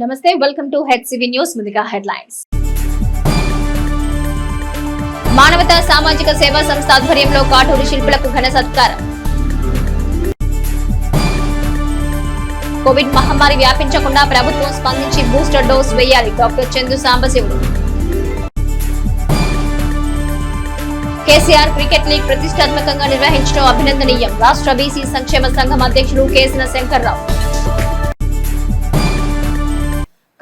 నమస్తే, welcome to HCV news. ముందుగా headlines. మానవతా సామాజిక సేవా సంస్థ ఆధ్వర్యంలో కాటూరి శిల్పులకు ఘన సత్కారం. కోవిడ్ మహమ్మారి వ్యాపించకుండా ప్రభుత్వం స్పందించి బూస్టర్ డోస్ వేయాలి. Doctor Chandu Sambasivudu. KCR cricket league ప్రతిష్టాత్మకంగా నిర్వహించడం అభినందనీయం. రాష్ట్ర బీసీ సంక్షేమ సంఘం అధ్యక్షులు కేసిన శంకర్రావు.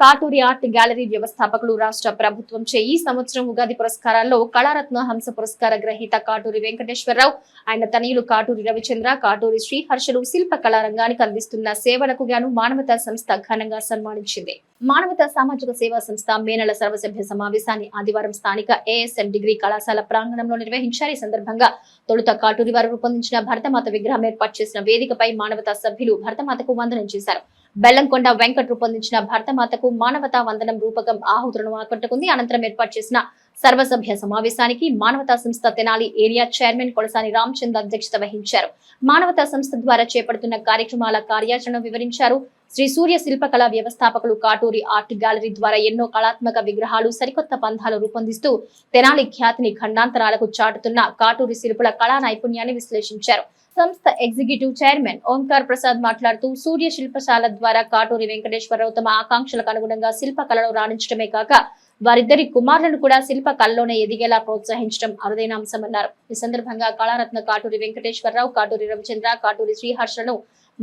కాటూరి ఆర్ట్ గ్యాలరీ వ్యవస్థాపకులు రాష్ట్ర ప్రభుత్వంచే ఈ సంవత్సరం ఉగాది పురస్కారాల్లో కళారత్న హంస పురస్కార గ్రహీత కాటూరి వెంకటేశ్వరరావు, ఆయన తనయులు కాటూరి రవిచంద్ర, కాటూరి శ్రీహర్షులు శిల్ప కళారంగానికి అందిస్తున్న సేవలకు గాను మానవతా సంస్థ ఘనంగా సన్మానించింది. మానవతా సామాజిక సేవా సంస్థ మేనల సర్వసభ్య సమావేశాన్ని ఆదివారం స్థానిక ఏఎస్ఎన్ డిగ్రీ కళాశాల ప్రాంగణంలో నిర్వహించారు. ఈ సందర్భంగా తొలుత కాటూరి వారు రూపొందించిన భరతమాత విగ్రహం ఏర్పాటు చేసిన వేదికపై మానవతా సభ్యులు భరతమాతకు వందనం చేశారు. బెల్లంకొండ వెంకట్ రూపొందించిన భరతమాతకు మానవతా వందనం రూపకం ఆహుతులను ఆకట్టుకుంది. అనంతరం ఏర్పాటు చేసిన సర్వసభ్య సమావేశానికి మానవతా సంస్థ తెనాలి ఏరియా చైర్మన్ కొలసాని రామచంద్ర అధ్యక్షత వహించారు. మానవతా సంస్థ ద్వారా చేపడుతున్న కార్యక్రమాల కార్యాచరణ వివరించారు. శ్రీ సూర్య శిల్పకళా వ్యవస్థాపకులు కాటూరి ఆర్ట్ గ్యాలరీ ద్వారా ఎన్నో కళాత్మక విగ్రహాలు, సరికొత్త పంథాలు రూపొందిస్తూ తెనాలి ఖ్యాతిని ఖండాంతరాలకు చాటుతున్న కాటూరి శిల్పుల కళా నైపుణ్యాన్ని విశ్లేషించారు. సంస్థ ఎగ్జిక్యూటివ్ చైర్మన్ ఓంకార్ ప్రసాద్ మాట్లాడుతూ సూర్య శిల్పశాల ద్వారా కాటూరి వెంకటేశ్వరరావు తమ ఆకాంక్షలకు అనుగుణంగా శిల్పకళను రాణించడమే కాక వారిద్దరి కుమారులను కూడా శిల్ప కళలోనే ఎదిగేలా ప్రోత్సహించడం అరుదైన అంశమన్నారు. ఈ సందర్భంగా కళారత్న కాటూరి వెంకటేశ్వరరావు, కాటూరి రవిచంద్ర, కాటూరి శ్రీహర్షలను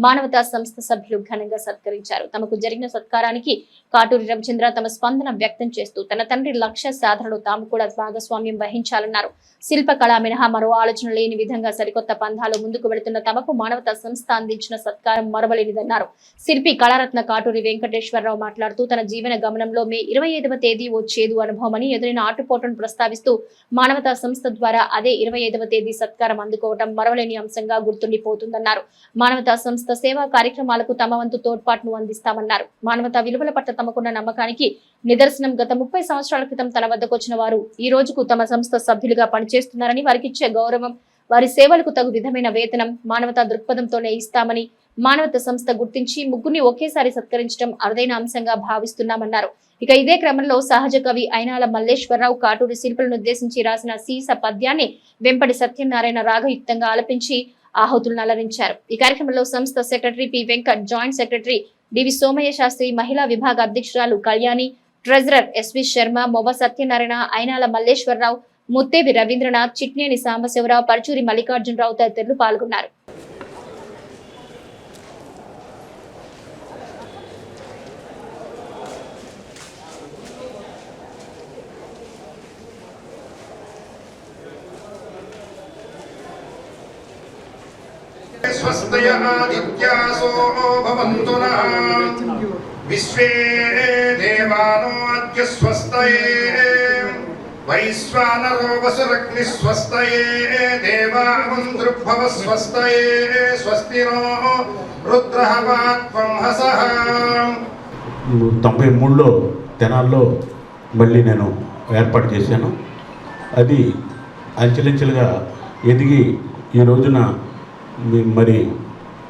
మానవతా సంస్థ సభ్యులు ఘనంగా సత్కరించారు. తమకు జరిగిన సత్కారానికి కాటూరి రవిచంద్ర తమ స్పందన వ్యక్తం చేస్తూ తన తండ్రి లక్ష్య సాధనలో తాము కూడా భాగస్వామ్యం వహించాలన్నారు. శిల్పకళ మినహా మరో ఆలోచన లేని విధంగా సరికొత్త పంథాలు ముందుకు వెళుతున్న తమకు మానవతా సంస్థ అందించిన సత్కారం మరవలేనిదన్నారు. శిల్పి కళారత్న కాటూరి వెంకటేశ్వరరావు మాట్లాడుతూ తన జీవన గమనంలో మే 25వ తేదీ ఓ చేదు అనుభవమని ఎదురైన ఆటుపోటును ప్రస్తావిస్తూ మానవతా సంస్థ ద్వారా అదే 25వ తేదీ సత్కారం అందుకోవడం మరవలేని అంశంగా గుర్తుండిపోతుందన్నారు. మానవతా సంస్థ సేవా కార్యక్రమాలకు తమ వంతు తోడ్పాటును అందిస్తామన్నారు. మానవతా విలువల పట్ల తమకున్న నమ్మకానికి నిదర్శనం గత 30 సంవత్సరాల క్రితం తన వద్దకు వచ్చిన వారు ఈ రోజుకు తమ సంస్థ సభ్యులుగా పనిచేస్తున్నారని, వారికి ఇచ్చే గౌరవం, వారి సేవలకు తగు విధమైన వేతనం మానవతా దృక్పథంతోనే ఇస్తామని మానవతా సంస్థ గుర్తించి ముగ్గురిని ఒకేసారి సత్కరించడం అరుదైన అంశంగా భావిస్తున్నామన్నారు. ఇక ఇదే క్రమంలో సహజ కవి అయినాల మల్లేశ్వరరావు కాటూరి శిల్పులను ఉద్దేశించి రాసిన సీస పద్యాన్ని వెంపటి సత్యనారాయణ రాగయుక్తంగా ఆలపించి ఆహుతులను అలరించారు. ఈ కార్యక్రమంలో సంస్థ secretary P Venkat, joint secretary DV Somayya Sastry, మహిళా విభాగ అధ్యక్షురాలు కళ్యాణి, ట్రెజరర్ ఎస్వి శర్మ, మొవ సత్యనారాయణ, అయినాల మల్లేశ్వరరావు, ముత్తేవి రవీంద్రనాథ్, చిట్నేని సాంబశివరావు, పరచూరి మల్లికార్జునరావు తదితరులు పాల్గొన్నారు. స్వస్తయ ఆదిత్యాసో భవంతు నః విశ్వే దేవానో అద్య స్వస్తయే వైశ్వానరో వసురగ్ని స్వస్తయే దేవామంతృభవ స్వస్తయే స్వస్తినో రుద్రః వాక్వం హసః. 93లో తెనాల్లో మళ్ళీ నేను ఏర్పాటు చేశాను. అది అంచెలంచెలుగా ఎదిగి ఈ రోజున మరి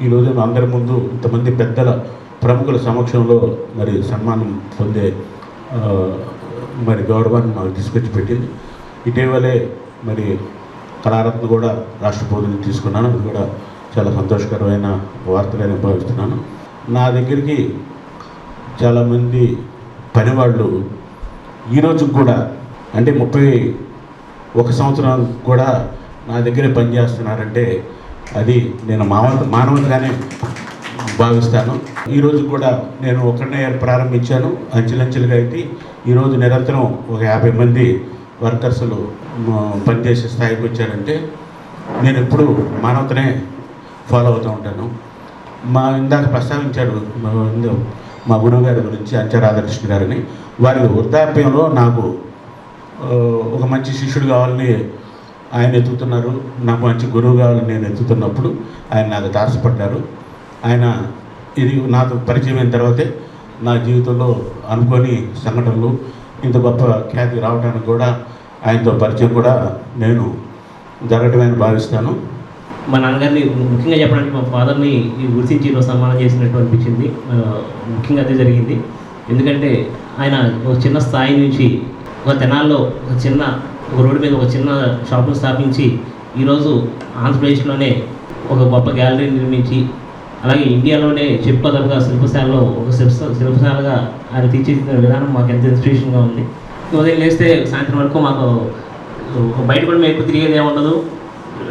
ఈ రోజున అందరి ముందు ఇంతమంది పెద్దల ప్రముఖుల సమక్షంలో మరి సన్మానం పొందే మరి గౌరవాన్ని మాకు తీసుకొచ్చి పెట్టింది. ఇటీవలే మరి కళారత్న కూడా రాష్ట్ర బోధన తీసుకున్నాను. అది కూడా చాలా సంతోషకరమైన వార్తగా నేను భావిస్తున్నాను. నా దగ్గరికి చాలామంది పనివాళ్ళు ఈరోజు కూడా అంటే 31 సంవత్సరం కూడా నా దగ్గరే పనిచేస్తున్నారంటే అది నేను మానవతగానే భావిస్తాను. ఈరోజు కూడా నేను ఒకరినే ప్రారంభించాను, అంచెలంచెలుగా అయితే ఈరోజు నిరంతరం ఒక 50 మంది వర్కర్స్లు పనిచేసే స్థాయికి వచ్చారంటే నేను ఎప్పుడు మానవతనే ఫాలో అవుతూ ఉంటాను. ఇందాక ప్రస్తావించాడు మా గురువు గారి గురించి, అంచ రాధాకృష్ణ గారిని. వారి వృద్ధాప్యంలో నాకు ఒక మంచి శిష్యుడు కావాలని ఆయన ఎత్తుతున్నారు, నాకు మంచి గురువు కావాలని నేను ఎత్తుతున్నప్పుడు ఆయన నాకు తారసపడ్డారు. ఆయన ఇది నాకు పరిచయం అయిన తర్వాతే నా జీవితంలో అనుకోని సంఘటనలు ఇంత గొప్ప ఖ్యాతి రావడానికి కూడా ఆయనతో పరిచయం కూడా నేను జరగటమని భావిస్తాను. మా నాన్నగారిని ముఖ్యంగా చెప్పడానికి మా ఫాదర్ని గుర్తించి ఈరోజు సన్మానం చేసినట్టు అనిపించింది. ముఖ్యంగా అదే జరిగింది. ఎందుకంటే ఆయన ఒక చిన్న స్థాయి నుంచి ఒక తెనాల్లో ఒక రోడ్డు మీద ఒక చిన్న షాపును స్థాపించి ఈరోజు ఆంధ్రప్రదేశ్లోనే ఒక గొప్ప గ్యాలరీ నిర్మించి అలాగే ఇండియాలోనే చెప్పుకోదగ్గ శిల్పశాలలో ఒక శిల్పశాలగా ఆయన తీర్చిదిద్దిన విధానం మాకు ఎంత ఇన్స్పిరేషన్గా ఉంది. ఉదయం లేస్తే సాయంత్రం వరకు మాకు బయట కూడా మేము ఎక్కువ తిరిగేది ఏమి ఉండదు.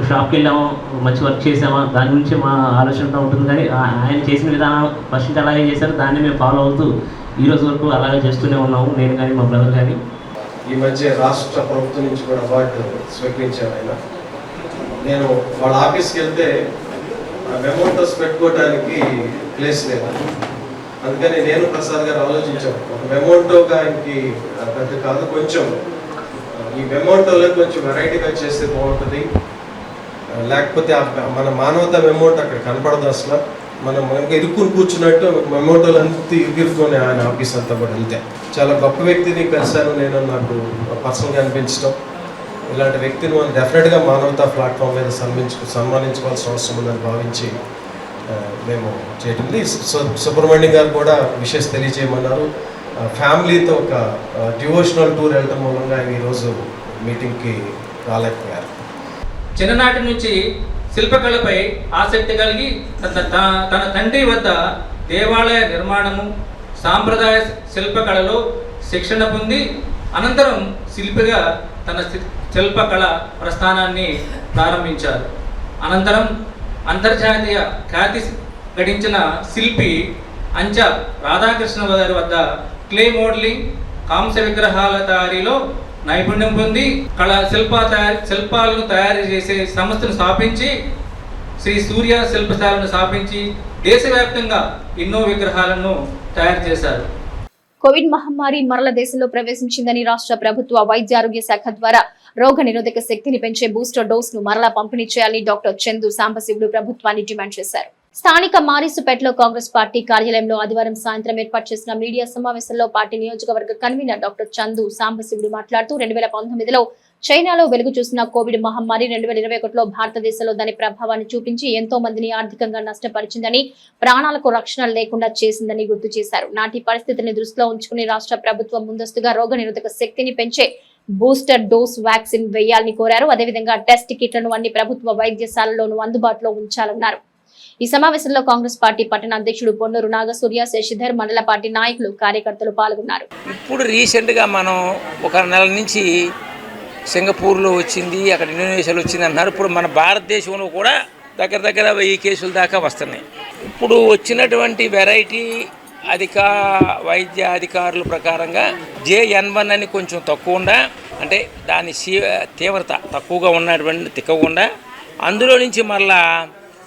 షాప్కి వెళ్ళాము, మంచి వర్క్ చేసామా దాని గురించి మా ఆలోచనతో ఉంటుంది. కానీ ఆయన చేసిన విధానం ఫస్ట్ అలాగే చేశారు, దాన్ని మేము ఫాలో అవుతూ ఈ రోజు వరకు అలాగే చేస్తూనే ఉన్నాము, నేను కానీ మా బ్రదర్ కానీ. ఈ మధ్య రాష్ట్ర ప్రభుత్వం నుంచి కూడా అవార్డు స్వీకరించారు ఆయన. నేను వాళ్ళ ఆఫీస్కి వెళ్తే మెమోటోస్ పెట్టుకోవడానికి ప్లేస్ లేదు. అందుకని నేను ప్రసాద్ గారు ఆలోచించాను, ఒక మెమోటోగా ఆయనకి పెద్ద కాదు, కొంచెం ఈ మెమోటోలో కొంచెం వెరైటీగా చేస్తే బాగుంటుంది. లేకపోతే మన మానవత మెమోటో అక్కడ కనపడదు అసలు. మనం ఇరుక్కుని కూర్చున్నట్టు మెమోటోలు అంతా ఇరుక్కుని ఆయన ఆఫీస్ అంతా కూడా వెళ్తే. చాలా గొప్ప వ్యక్తిని కలిశాను నేను, నాకు పర్సనల్గా అనిపించడం. ఇలాంటి వ్యక్తిని మనం డెఫినెట్గా మానవతా ప్లాట్ఫామ్ మీద సన్మానించుకోవాల్సిన అవసరం ఉందని భావించి మేము చేయటండి. సుబ్రహ్మణ్యం గారు కూడా విషెస్ తెలియజేయమన్నారు. ఫ్యామిలీతో ఒక డివోషనల్ టూర్ వెళ్ళటం మూలంగా ఆయన ఈరోజు మీటింగ్కి రాలేకపోయారు. చిన్ననాటి నుంచి శిల్పకళపై ఆసక్తి కలిగి తన తండ్రి వద్ద దేవాలయ నిర్మాణము, సాంప్రదాయ శిల్పకళలో శిక్షణ పొంది అనంతరం శిల్పిగా తన శిల్పకళ ప్రస్థానాన్ని ప్రారంభించారు. అనంతరం అంతర్జాతీయ ఖ్యాతి గడించిన శిల్పి అంచ రాధాకృష్ణ గారి వద్ద క్లే మోడలింగ్, కాంస్య విగ్రహాల తయారీలో నైపుణ్యం పొంది శిల్పాలను తయారు చేసే సంస్థను స్థాపించి శ్రీ సూర్య శిల్పశాలను స్థాపించి దేశవ్యాప్తంగా ఎన్నో విగ్రహాలను తయారు చేశారు. కోవిడ్ మహమ్మారి మరల దేశంలో ప్రవేశించిందని రాష్ట్ర ప్రభుత్వ వైద్య ఆరోగ్య శాఖ ద్వారా రోగ నిరోధక శక్తిని పెంచే బూస్టర్ డోస్ ను మరలా పంపిణీ చేయాలని డాక్టర్ చందు సాంబశివుడు ప్రభుత్వాన్ని డిమాండ్ చేశారు. స్థానిక మారిసుపేటలో కాంగ్రెస్ పార్టీ కార్యాలయంలో ఆదివారం సాయంత్రం ఏర్పాటు చేసిన మీడియా సమావేశంలో పార్టీ నియోజకవర్గ కన్వీనర్ డాక్టర్ చందు సాంబశివుడు మాట్లాడుతూ 2019లో చైనాలో వెలుగు చూసిన కోవిడ్ మహమ్మారి 2021లో భారతదేశంలో దాని ప్రభావాన్ని చూపించి ఎంతో మందిని ఆర్థికంగా నష్టపరిచిందని, ప్రాణాలకు రక్షణ లేకుండా చేసిందని గుర్తు చేశారు. నాటి పరిస్థితిని దృష్టిలో ఉంచుకుని రాష్ట్ర ప్రభుత్వం ముందస్తుగా రోగ నిరోధక శక్తిని పెంచే బూస్టర్ డోస్ వ్యాక్సిన్ వేయాలని కోరారు. అదేవిధంగా టెస్ట్ కిట్లను అన్ని ప్రభుత్వ వైద్యశాలలోనూ అందుబాటులో ఉంచాలన్నారు. ఈ సమావేశంలో కాంగ్రెస్ పార్టీ పట్టణ అధ్యక్షుడు పొన్నూరు నాగసూర్య, శశిధర్, మండల పార్టీ నాయకులు, కార్యకర్తలు పాల్గొన్నారు. ఇప్పుడు రీసెంట్గా మనం ఒక నెల నుంచి సింగపూర్లో వచ్చింది, అక్కడ ఇండోనేషియాలో వచ్చింది అన్నారు. ఇప్పుడు మన భారతదేశంలో కూడా దగ్గర 1000 కేసుల దాకా వస్తున్నాయి. ఇప్పుడు వచ్చినటువంటి వెరైటీ వైద్య అధికారుల ప్రకారంగా JN1 అని కొంచెం తక్కువ అంటే దాని తీవ్రత తక్కువగా ఉన్నటువంటి తిక్కకుండా అందులో నుంచి మళ్ళా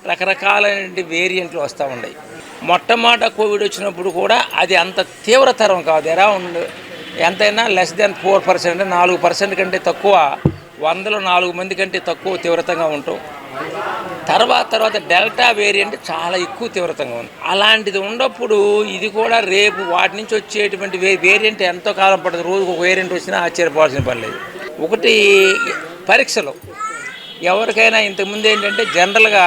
రకరకాలైన వేరియంట్లు వస్తూ ఉన్నాయి. మొట్టమొదట కోవిడ్ వచ్చినప్పుడు కూడా అది అంత తీవ్రతరం కాదు, అరౌండ్ ఎంతైనా లెస్ దెన్ 4%, 4% కంటే తక్కువ, 100లో 4 మంది కంటే తక్కువ తీవ్రతంగా ఉంటాం. తర్వాత డెల్టా వేరియంట్ చాలా ఎక్కువ తీవ్రతంగా ఉంది. అలాంటిది ఉన్నప్పుడు ఇది కూడా రేపు వాటి నుంచి వచ్చేటువంటి వేరియంట్ ఎంతో కాలం పడుతుంది. రోజుకు ఒక వేరియంట్ వచ్చినా ఆశ్చర్యపోవాల్సిన పని లేదు. ఒకటి పరీక్షలు ఎవరికైనా ఇంతకుముందు ఏంటంటే జనరల్గా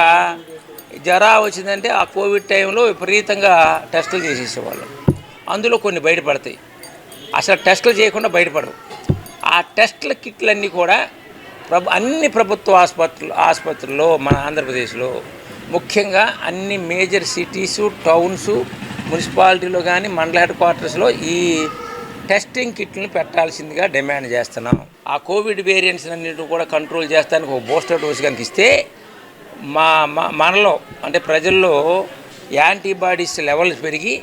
జ్వరం వచ్చిందంటే ఆ కోవిడ్ టైంలో విపరీతంగా టెస్టులు చేసేసేవాళ్ళు. అందులో కొన్ని బయటపడతాయి, అసలు టెస్టులు చేయకుండా బయటపడవు. ఆ టెస్టుల కిట్లన్నీ కూడా అన్ని ప్రభుత్వ ఆసుపత్రుల్లో మన ఆంధ్రప్రదేశ్లో ముఖ్యంగా అన్ని మేజర్ సిటీసు, టౌన్స్, మున్సిపాలిటీలో కానీ మండల హెడ్ క్వార్టర్స్లో ఈ టెస్టింగ్ కిట్లను పెట్టాల్సిందిగా డిమాండ్ చేస్తున్నాం. ఆ కోవిడ్ వేరియంట్స్ అన్నింటిని కూడా కంట్రోల్ చేస్తానికి ఒక బూస్టర్ డోస్ కనుక ఇస్తే మనలో అంటే ప్రజల్లో యాంటీబాడీస్ లెవెల్స్ పెరిగి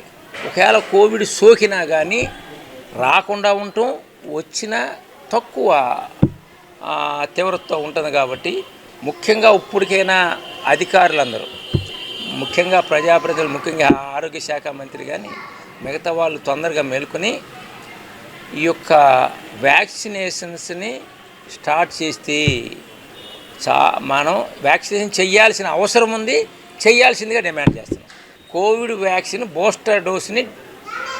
ఒకవేళ కోవిడ్ సోకినా కానీ రాకుండా ఉండటం, వచ్చిన తక్కువ తీవ్రత ఉంటుంది. కాబట్టి ముఖ్యంగా ఇప్పటికైనా అధికారులందరూ, ముఖ్యంగా ప్రజలు, ముఖ్యంగా ఆరోగ్య శాఖ మంత్రి కానీ మిగతా వాళ్ళు తొందరగా మేల్కొని ఈ యొక్క వ్యాక్సినేషన్స్ని స్టార్ట్ చేస్తే మనం వ్యాక్సినేషన్ చేయాల్సిన అవసరం ఉంది, చేయాల్సిందిగా డిమాండ్ చేస్తున్నాం. కోవిడ్ వ్యాక్సిన్ బూస్టర్ డోస్ని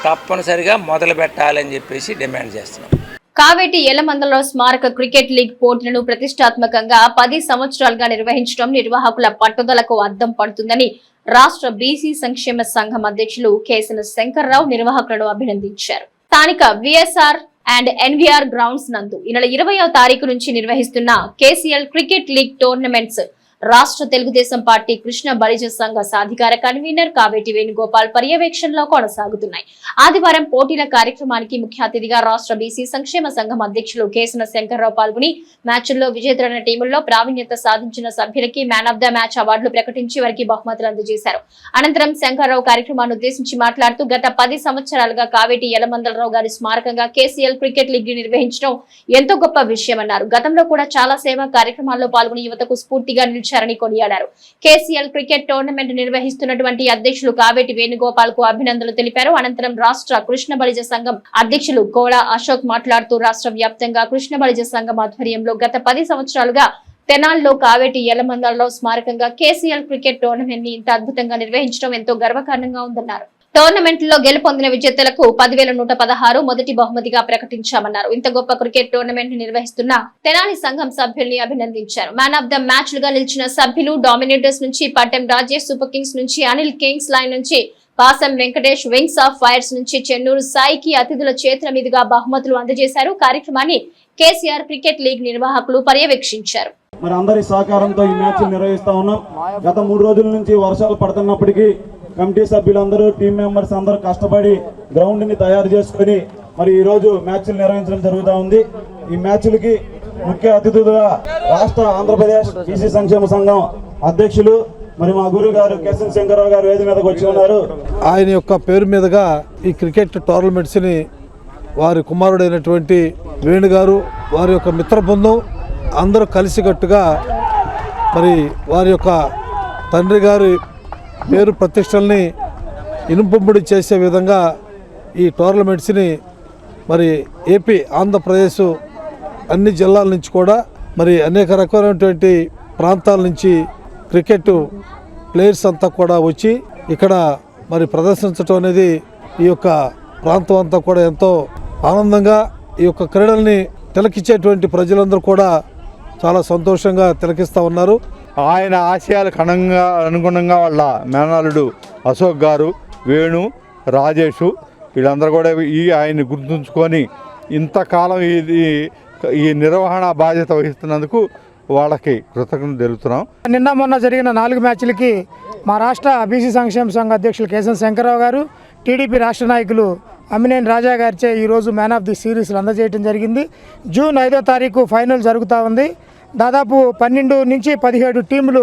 తప్పనిసరిగా మొదలు పెట్టాలని చెప్పేసి డిమాండ్ చేస్తున్నాం. కావేటి ఎలమందలో స్మారక క్రికెట్ లీగ్ పోటీలను ప్రతిష్టాత్మకంగా 10 సంవత్సరాలుగా నిర్వహించడం నిర్వాహకుల పట్టుదలకు అద్దం పడుతుందని రాష్ట్ర బీసీ సంక్షేమ సంఘం అధ్యక్షులు కేసన శంకర్రావు నిర్వాహకులను అభినందించారు. స్థానిక విఎస్ఆర్ అండ్ ఎన్వీఆర్ గ్రౌండ్స్ నందు ఈ నెల 20వ తారీఖు నుంచి నిర్వహిస్తున్న కేసీఎల్ క్రికెట్ లీగ్ టోర్నమెంట్స్ రాష్ట్ర తెలుగుదేశం పార్టీ కృష్ణ బలిజ సంఘ సాధికార కన్వీనర్ కావేటి వేణుగోపాల్ పర్యవేక్షణలో కొనసాగుతున్నాయి. ఆదివారం పోటీల కార్యక్రమానికి ముఖ్య అతిథిగా రాష్ట్ర బీసీ సంక్షేమ సంఘం అధ్యక్షులు కేసన శంకర్రావు పాల్గొని మ్యాచ్ల్లో విజేతలైన టీముల్లో ప్రావీణ్యత సాధించిన సభ్యులకి మ్యాన్ ఆఫ్ ద మ్యాచ్ అవార్డులు ప్రకటించి వారికి బహుమతులు అందజేశారు. అనంతరం శంకర్రావు కార్యక్రమాన్ని ఉద్దేశించి మాట్లాడుతూ గత 10 సంవత్సరాలుగా కావేటి యలమందలరావు గారి స్మారకంగా కేసీఎల్ క్రికెట్ లీగ్ నిర్వహించడం ఎంతో గొప్ప విషయమన్నారు. గతంలో కూడా చాలా సేవా కార్యక్రమాల్లో పాల్గొని యువతకు స్ఫూర్తిగా నిలిచారని కొనియాడారు. కేసీఎల్ క్రికెట్ టోర్నమెంట్ నిర్వహిస్తున్నటువంటి అధ్యక్షులు కావేటి వేణుగోపాల్ కు అభినందనలు తెలిపారు. అనంతరం రాష్ట్ర కృష్ణ బలిజ సంఘం అధ్యక్షులు కోలా అశోక్ మాట్లాడుతూ రాష్ట్ర వ్యాప్తంగా కృష్ణ బలిజ సంఘం ఆధ్వర్యంలో గత 10 సంవత్సరాలుగా తెనాల్లో కావేటి యలమందలలో స్మారకంగా కేసీఎల్ క్రికెట్ టోర్నమెంట్ ని ఇంత అద్భుతంగా నిర్వహించడం ఎంతో గర్వకారణంగా ఉందన్నారు. టోర్నమెంట్ లో గెలుపొందిన విజేతలకు 10,116 మొదటి బహుమతిగా ప్రకటించామన్నారు. ఇంత గొప్ప క్రికెట్ టోర్నమెంట్ నిర్వహిస్తున్న తెనాలి సంఘం సభ్యుల్ని అభినందించారు. మ్యాన్ ఆఫ్ ద మ్యాచ్ లుగా నిలిచిన సభ్యులు డామినేటర్స్ నుంచి పట్టెం రాజేష్, సూపర్ కింగ్స్ నుంచి అనిల్, కింగ్స్ లైన్ నుంచి పాసం వెంకటేష్, వింగ్స్ ఆఫ్ ఫైర్స్ నుంచి చెన్నూరు సాయికి అతిథుల చేతుల మీదుగా బహుమతులు అందజేశారు. కార్యక్రమాన్ని కేసీఆర్ క్రికెట్ లీగ్ నిర్వాహకులు పర్యవేక్షించారు. మరి అందరి సహకారంతో ఈ మ్యాచ్ నిర్వహిస్తా ఉన్నాం. గత 3 రోజుల నుంచి వర్షాలు పడుతున్నప్పటికీ కమిటీ సభ్యులందరూ, టీం మెంబర్స్ అందరూ కష్టపడి గ్రౌండ్ ని తయారు చేసుకుని మరి ఈ రోజు మ్యాచ్లు నిర్వహించడం జరుగుతూ ఉంది. ఈ మ్యాచ్లకి ముఖ్య అతిథులుగా రాష్ట్ర ఆంధ్రప్రదేశ్ బీసీ సంక్షేమ సంఘం అధ్యక్షులు మరి మా గురువు గారు కేసన శంకర్రావు గారు వేదిక మీదకి వచ్చి ఉన్నారు. ఆయన యొక్క పేరు మీదుగా ఈ క్రికెట్ టోర్నమెంట్స్ ని వారి కుమారుడైనటువంటి వేణు గారు, వారి యొక్క మిత్ర బృందం అందరూ కలిసికట్టుగా మరి వారి యొక్క తండ్రి గారి పేరు ప్రతిష్టల్ని ఇనుపంపుడి చేసే విధంగా ఈ టోర్నమెంట్స్ని మరి ఏపీ, ఆంధ్రప్రదేశ్ అన్ని జిల్లాల నుంచి కూడా మరి అనేక రకమైనటువంటి ప్రాంతాల నుంచి క్రికెట్ ప్లేయర్స్ అంతా కూడా వచ్చి ఇక్కడ మరి ప్రదర్శించడం అనేది ఈ యొక్క ప్రాంతం అంతా కూడా ఎంతో ఆనందంగా ఈ యొక్క క్రీడల్ని తిలకించేటువంటి ప్రజలందరూ కూడా చాలా సంతోషంగా తిలకిస్తూ ఉన్నారు. ఆయన ఆశయాలకు అనుగుణంగా వాళ్ళ మేనల్లుడు అశోక్ గారు, వేణు, రాజేషు వీళ్ళందరూ కూడా ఆయన్ని గుర్తుంచుకొని ఇంతకాలం ఈ నిర్వహణ బాధ్యత వహిస్తున్నందుకు వాళ్ళకి కృతజ్ఞతలు తెలుపుతున్నాం. నిన్న మొన్న జరిగిన 4 మ్యాచ్లకి మా రాష్ట్ర బీసీ సంక్షేమ సంఘ అధ్యక్షులు కేసన శంకర్రావు గారు, టీడీపీ రాష్ట్ర నాయకులు అమ్మినేని రాజా గారిచే ఈరోజు మ్యాన్ ఆఫ్ ది సిరీస్లు అందజేయడం జరిగింది. జూన్ 5వ తారీఖు ఫైనల్ జరుగుతూ ఉంది. దాదాపు 12 నుంచి 17 టీములు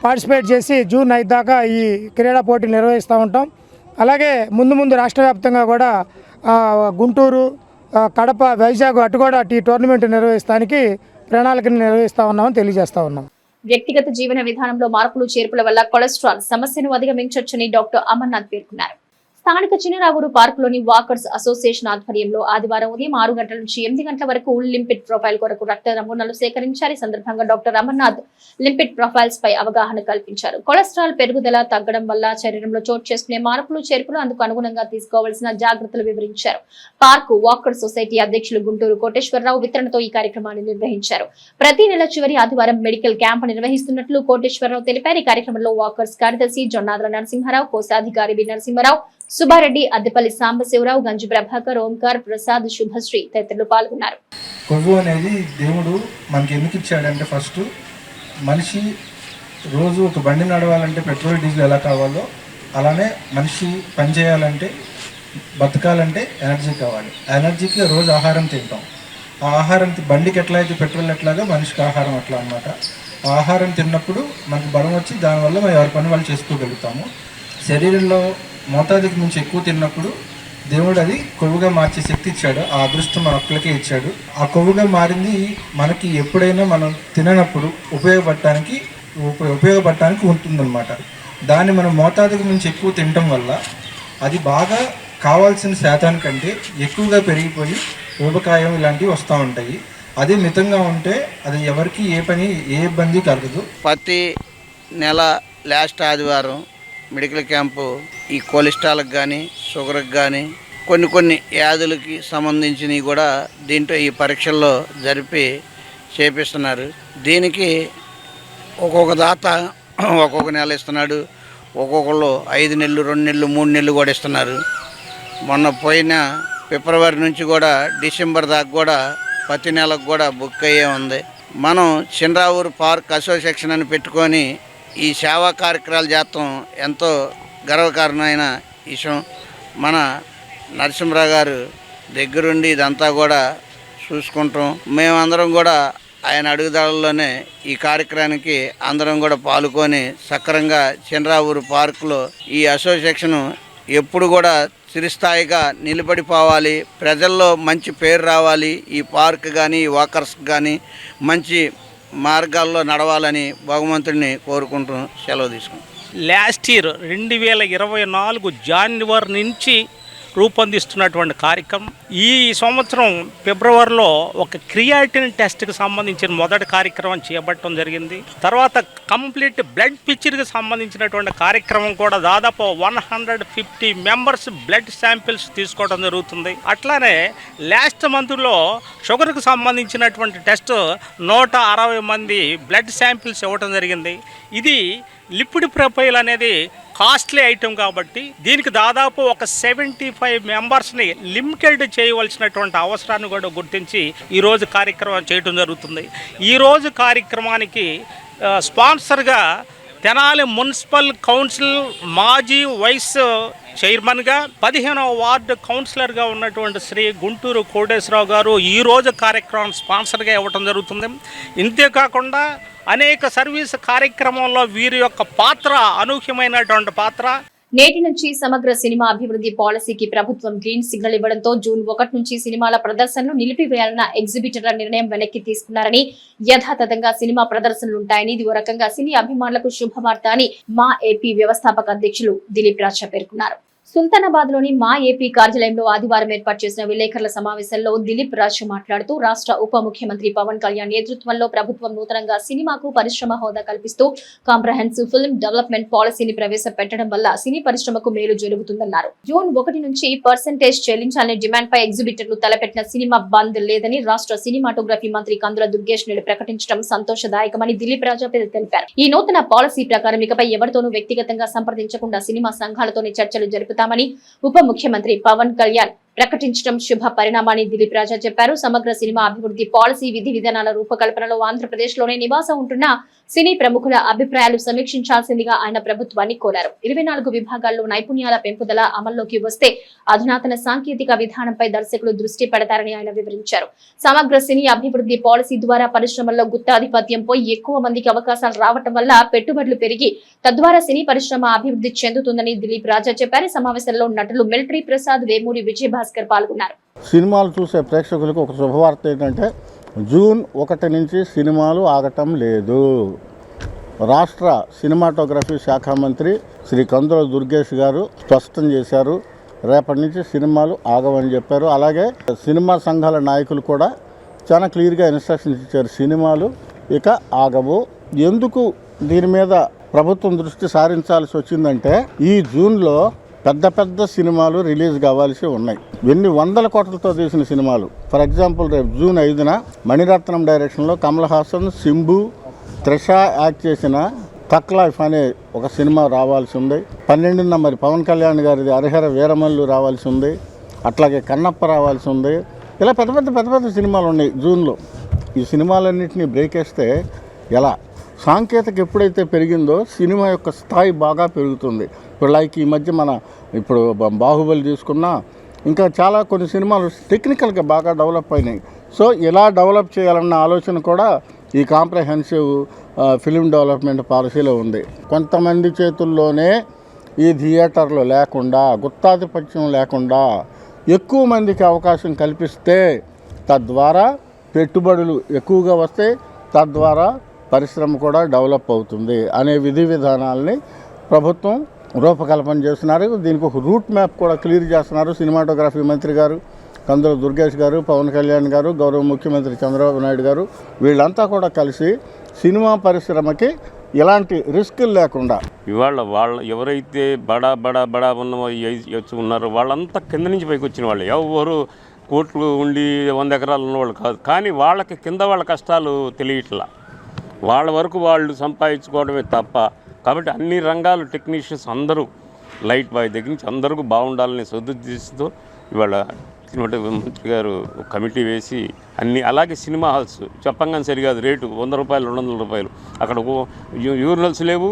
పార్టిసిపేట్ చేసి జూన్ 5 దాకా ఈ క్రీడా పోటీలు నిర్వహిస్తూ ఉంటాం. అలాగే ముందు రాష్ట్ర వ్యాప్తంగా కూడా గుంటూరు, కడప, వైజాగ్ అటు కూడా ఈ టోర్నమెంట్ నిర్వహిస్తానికి ప్రణాళికను నిర్వహిస్తూ ఉన్నామని తెలియజేస్తా ఉన్నాం. వ్యక్తిగత జీవన విధానంలో మార్పులు చేర్పుల వల్ల కొలెస్ట్రాల్ సమస్యను అధిగమించవచ్చని డాక్టర్ అమర్నాథ్ పేర్కొన్నారు. స్థానిక చిన్నరావూరు పార్కులోని వాకర్స్ అసోసియేషన్ ఆధ్వర్యంలో ఆదివారం ఉదయం 6 గంటల నుంచి 8 గంటల వరకు లింపిడ్ ప్రొఫైల్ కొరకు రక్త నమూనాలు సేకరించారు. ఈ సందర్భంగా డాక్టర్ అమర్నాథ్ లింపిడ్ ప్రొఫైల్స్ పై అవగాహన కల్పించారు. కొలెస్ట్రాల్ పెరుగుదల తగ్గడం వల్ల శరీరంలో చోటు చేసుకునే మార్పులు చేర్పులు, అందుకు అనుగుణంగా తీసుకోవాల్సిన జాగ్రత్తలు వివరించారు. పార్కు వాకర్ సొసైటీ అధ్యక్షులు గుంటూరు కోటేశ్వరరావు వితరణతో ఈ కార్యక్రమాన్ని నిర్వహించారు. ప్రతి నెల చివరి ఆదివారం మెడికల్ క్యాంప్ నిర్వహిస్తున్నట్లు కోటేశ్వరరావు తెలిపారు. ఈ కార్యక్రమంలో వాకర్స్ కార్యదర్శి జొన్నాద్ర నరసింహారావు, కోశాధికారి బి నరసింహారావు, సుబ్బారెడ్డి, అద్దెపల్లి సాంబశివరావు, గంజి ప్రభాకర్, ఓంకార్, ప్రసాద్, శుభశ్రీ తదితరులు పాల్గొన్నారు. కొవ్వు అనేది దేవుడు మనకి ఎందుకు ఇచ్చాడంటే, ఫస్ట్ మనిషి రోజు ఒక బండి నడవాలంటే పెట్రోల్, డీజిల్ ఎలా కావాలో అలానే మనిషి పని చేయాలంటే, బతకాలంటే ఎనర్జీ కావాలి. ఆ ఎనర్జీకి రోజు ఆహారం తింటాం. ఆ ఆహారం బండికి ఎట్లా అయితే పెట్రోల్ ఎట్లాగా మనిషికి ఆహారం అట్లా అన్నమాట. ఆ ఆహారం తిన్నప్పుడు మనకు బలం వచ్చి దానివల్ల మనం ఎవరి పని వాళ్ళు చేసుకోగలుగుతాము. శరీరంలో మోతాదుకి మించి ఎక్కువ తిన్నప్పుడు దేవుడు అది కొవ్వుగా మార్చే శక్తి ఇచ్చాడు. ఆ అదృష్టం మన ఒక్కరికే ఇచ్చాడు. ఆ కొవ్వుగా మారింది మనకి ఎప్పుడైనా మనం తిననప్పుడు ఉపయోగపడటానికి ఉంటుందన్నమాట. దాన్ని మనం మోతాదుకి మించి ఎక్కువ తినటం వల్ల అది బాగా కావాల్సిన శాతానికంటే ఎక్కువగా పెరిగిపోయి ఊబకాయం ఇలాంటివి వస్తూ ఉంటాయి. అదే మితంగా ఉంటే అది ఎవరికి ఏ ఇబ్బంది కలగదు. ప్రతి నెల లాస్ట్ ఆదివారం మెడికల్ క్యాంపు ఈ కొలెస్ట్రాల్కి కానీ, షుగర్కి కానీ, కొన్ని వ్యాధులకి సంబంధించినవి కూడా దీంట్లో ఈ పరీక్షల్లో జరిపి చేపిస్తున్నారు. దీనికి ఒక్కొక్క దాత ఒక్కొక్క నెల ఇస్తున్నాడు, ఒక్కొక్కళ్ళు 5 నెలలు, 2 నెలలు, 3 నెలలు కూడా ఇస్తున్నారు. మొన్న పోయిన ఫిబ్రవరి నుంచి కూడా డిసెంబర్ దాకా కూడా ప్రతి నెలకు కూడా బుక్ అయ్యే ఉంది. మనం చినరావూరు పార్క్ అసోసియేషన్ అని పెట్టుకొని ఈ సేవా కార్యక్రమాలు చేస్తాం ఎంతో గర్వకారణమైన విషయం. మన నరసింహరావు గారు దగ్గరుండి ఇదంతా కూడా చూసుకుంటాం. మేమందరం కూడా ఆయన అడుగుదలలోనే ఈ కార్యక్రమానికి అందరం కూడా పాల్గొని సక్రమంగా చినరావూరు పార్కులో ఈ అసోసియేషన్ ఎప్పుడు కూడా చిరస్థాయిగా నిలబడిపోవాలి, ప్రజల్లో మంచి పేరు రావాలి, ఈ పార్క్ కానీ ఈ వాకర్స్ కానీ మంచి మార్గాల్లో నడవాలని భగవంతుడిని కోరుకుంటూ సెలవు తీసుకుంటాం. లాస్ట్ ఇయర్ 2024 జనవరి నుంచి రూపొందిస్తున్నటువంటి కార్యక్రమం ఈ సంవత్సరం ఫిబ్రవరిలో ఒక క్రియాటిన్ టెస్ట్కి సంబంధించిన మొదటి కార్యక్రమం చేపట్టడం జరిగింది. తర్వాత కంప్లీట్ బ్లడ్ పిక్చర్కి సంబంధించినటువంటి కార్యక్రమం కూడా దాదాపు 150 మెంబర్స్ బ్లడ్ శాంపిల్స్ తీసుకోవడం జరుగుతుంది. అట్లానే లాస్ట్ మంత్లో షుగర్కి సంబంధించినటువంటి టెస్ట్ 160 మంది బ్లడ్ శాంపిల్స్ ఇవ్వడం జరిగింది. ఇది లిపిడ్ ప్రొఫైల్ అనేది కాస్ట్లీ ఐటెం కాబట్టి దీనికి దాదాపు ఒక 75 మెంబర్స్ని లిమిటెడ్ చేయవలసినటువంటి అవసరాన్ని కూడా గుర్తించి ఈరోజు కార్యక్రమం చేయడం జరుగుతుంది. ఈరోజు కార్యక్రమానికి స్పాన్సర్గా తెనాలి మున్సిపల్ కౌన్సిల్ మాజీ వైస్ చైర్మన్గా 15వ వార్డు కౌన్సిలర్గా ఉన్నటువంటి శ్రీ గుంటూరు కోటేశ్వరరావు గారు ఈరోజు కార్యక్రమం స్పాన్సర్గా ఇవ్వటం జరుగుతుంది. ఇంతేకాకుండా అనేక సర్వీస్ కార్యక్రమంలో వీరి యొక్క పాత్ర అనూహ్యమైనటువంటి పాత్ర. నేటి నుంచి సమగ్ర సినిమా అభివృద్ధి పాలసీకి ప్రభుత్వం గ్రీన్ సిగ్నల్ ఇవ్వడంతో జూన్ 1 నుంచి సినిమాల ప్రదర్శనలు నిలిపివేయాలన్న ఎగ్జిబిటర్ల నిర్ణయం వెనక్కి తీసుకున్నారని, యథాతథంగా సినిమా ప్రదర్శనలుంటాయని ఇది ఓ రకంగా సినీ అభిమానులకు శుభవార్త అని మా ఏపీ వ్యవస్థాపక అధ్యక్షులు దిలీప్ రాజా పేర్కొన్నారు. సుల్తానాబాద్ లోని మా ఏపీ కార్యాలయంలో ఆదివారం ఏర్పాటు చేసిన విలేకరుల సమావేశంలో దిలీప్ రాజు మాట్లాడుతూ రాష్ట్ర ఉప ముఖ్యమంత్రి పవన్ కళ్యాణ్ నేతృత్వంలో ప్రభుత్వం నూతనంగా సినిమాకు పరిశ్రమ హోదా కల్పిస్తూ కాంప్రహెన్సివ్ ఫిల్మ్ డెవలప్మెంట్ పాలసీని ప్రవేశపెట్టడం వల్ల సినీ పరిశ్రమకు మేలు జరుగుతుందన్నారు. జూన్ 1 నుంచి పర్సెంటేజ్ చెల్లించాలనే డిమాండ్ పై ఎగ్జిబిటర్లు తలపెట్టిన సినిమా బంద్ లేదని రాష్ట్ర సినిమాటోగ్రఫీ మంత్రి కందుల దుర్గేష్ నేడు ప్రకటించడం సంతోషదాయకమని దిలీప్ రాజా తెలిపారు. ఈ నూతన పాలసీ ప్రకారం ఇకపై ఎవరితోనూ వ్యక్తిగతంగా సంప్రదించకుండా సినిమా సంఘాలతోనే చర్చలు జరుపుతామని ఉప ముఖ్యమంత్రి పవన్ కళ్యాణ్ ప్రకటించడం శుభ పరిణామాన్ని దిలీప్ రాజా చెప్పారు. సమగ్ర సినిమా అభివృద్ధి పాలసీ విధి విధానాల రూపకల్పనలో ఆంధ్రప్రదేశ్ లోనే నివాసం ఉంటున్న సినీ ప్రముఖుల అభిప్రాయాలు సమీక్షించాల్సిందిగా ఆయన ప్రభుత్వాన్ని కోరారు. 24 విభాగాల్లో నైపుణ్యాల పెంపుదల అమల్లోకి వస్తే అధునాతన సాంకేతిక విధానంపై దర్శకులు దృష్టి పెడతారని ఆయన వివరించారు. సమగ్ర సినీ అభివృద్ధి పాలసీ ద్వారా పరిశ్రమల్లో గుత్తాధిపత్యం పోయి ఎక్కువ మందికి అవకాశాలు రావటం వల్ల పెట్టుబడులు పెరిగి తద్వారా సినీ పరిశ్రమ అభివృద్ధి చెందుతుందని దిలీప్ రాజా చెప్పారు. సమావేశంలో నటులు మిలిటరీ ప్రసాద్, వేమూరి విజయభాస్కర్ పాల్గొన్నారు. సినిమాలు చూసే ప్రేక్షకులకు ఒక శుభవార్త ఏంటంటే జూన్ 1 నుంచి సినిమాలు ఆగటం లేదు. రాష్ట్ర సినిమాటోగ్రఫీ శాఖ మంత్రి శ్రీ కందుల దుర్గేష్ గారు స్పష్టం చేశారు. రేపటి నుంచి సినిమాలు ఆగవని చెప్పారు. అలాగే సినిమా సంఘాల నాయకులు కూడా చాలా క్లియర్గా ఇన్స్ట్రక్షన్స్ ఇచ్చారు. సినిమాలు ఇక ఆగవు. ఎందుకు దీని మీద ప్రభుత్వం దృష్టి సారించాల్సి వచ్చిందంటే ఈ జూన్లో పెద్ద పెద్ద సినిమాలు రిలీజ్ కావాల్సి ఉన్నాయి. ఎన్ని వందల కోట్లతో తీసిన సినిమాలు. ఫర్ ఎగ్జాంపుల్ రేపు జూన్ 5న మణిరత్నం డైరెక్షన్లో కమల్ హాసన్, సింబు, త్రిష యాక్ట్ చేసిన తక్ లైఫ్ అనే ఒక సినిమా రావాల్సి ఉంది. 12న మరి పవన్ కళ్యాణ్ గారిది హరిహర వీరమల్లు రావాల్సి ఉంది. అట్లాగే కన్నప్ప రావాల్సి ఉంది. ఇలా పెద్ద పెద్ద సినిమాలు ఉన్నాయి జూన్లో. ఈ సినిమాలన్నింటినీ బ్రేక్ వేస్తే ఎలా? సాంకేతిక ఎప్పుడైతే పెరిగిందో సినిమా యొక్క స్థాయి బాగా పెరుగుతుంది. ఇప్పుడు లైక్ ఈ మధ్య ఇప్పుడు బాహుబలి తీసుకున్నా ఇంకా చాలా కొన్ని సినిమాలు టెక్నికల్గా బాగా డెవలప్ అయినాయి. సో ఇలా డెవలప్ చేయాలన్న ఆలోచన కూడా ఈ కాంప్రహెన్సివ్ ఫిల్మ్ డెవలప్మెంట్ పాలసీలో ఉంది. కొంతమంది చేతుల్లోనే ఈ థియేటర్లు లేకుండా, గుత్తాధిపత్యం లేకుండా ఎక్కువ మందికి అవకాశం కల్పిస్తే తద్వారా పెట్టుబడులు ఎక్కువగా వస్తాయి, తద్వారా పరిశ్రమ కూడా డెవలప్ అవుతుంది అనే విధి విధానాలని ప్రభుత్వం రూపకల్పన చేస్తున్నారు. దీనికి ఒక రూట్ మ్యాప్ కూడా క్లియర్ చేస్తున్నారు. సినిమాటోగ్రఫీ మంత్రి గారు కందుల దుర్గేష్ గారు, పవన్ కళ్యాణ్ గారు, గౌరవ ముఖ్యమంత్రి చంద్రబాబు నాయుడు గారు వీళ్ళంతా కూడా కలిసి సినిమా పరిశ్రమకి ఇలాంటి రిస్కులు లేకుండా ఇవాళ ఎవరైతే బడా ఉన్నారో వాళ్ళంతా కింద నుంచి పైకి వచ్చిన వాళ్ళు, ఎవరు కోట్లు ఉండి 100 ఎకరాలు ఉన్నవాళ్ళు కాదు. కానీ వాళ్ళకి కింద వాళ్ళ కష్టాలు తెలియట్లా, వాళ్ళ వరకు వాళ్ళు సంపాదించుకోవడమే తప్ప. కాబట్టి అన్ని రంగాలు టెక్నీషియన్స్ అందరూ లైట్ బాయ్ దగ్గర నుంచి అందరికీ బాగుండాలని సదుద్దేశంతో ఇవాళ మంత్రి గారు కమిటీ వేసి అన్ని, అలాగే సినిమా హాల్స్ చెప్పంగానే సరికాదు, రేటు 100 రూపాయలు 200 రూపాయలు, అక్కడ యూరినల్స్ లేవు,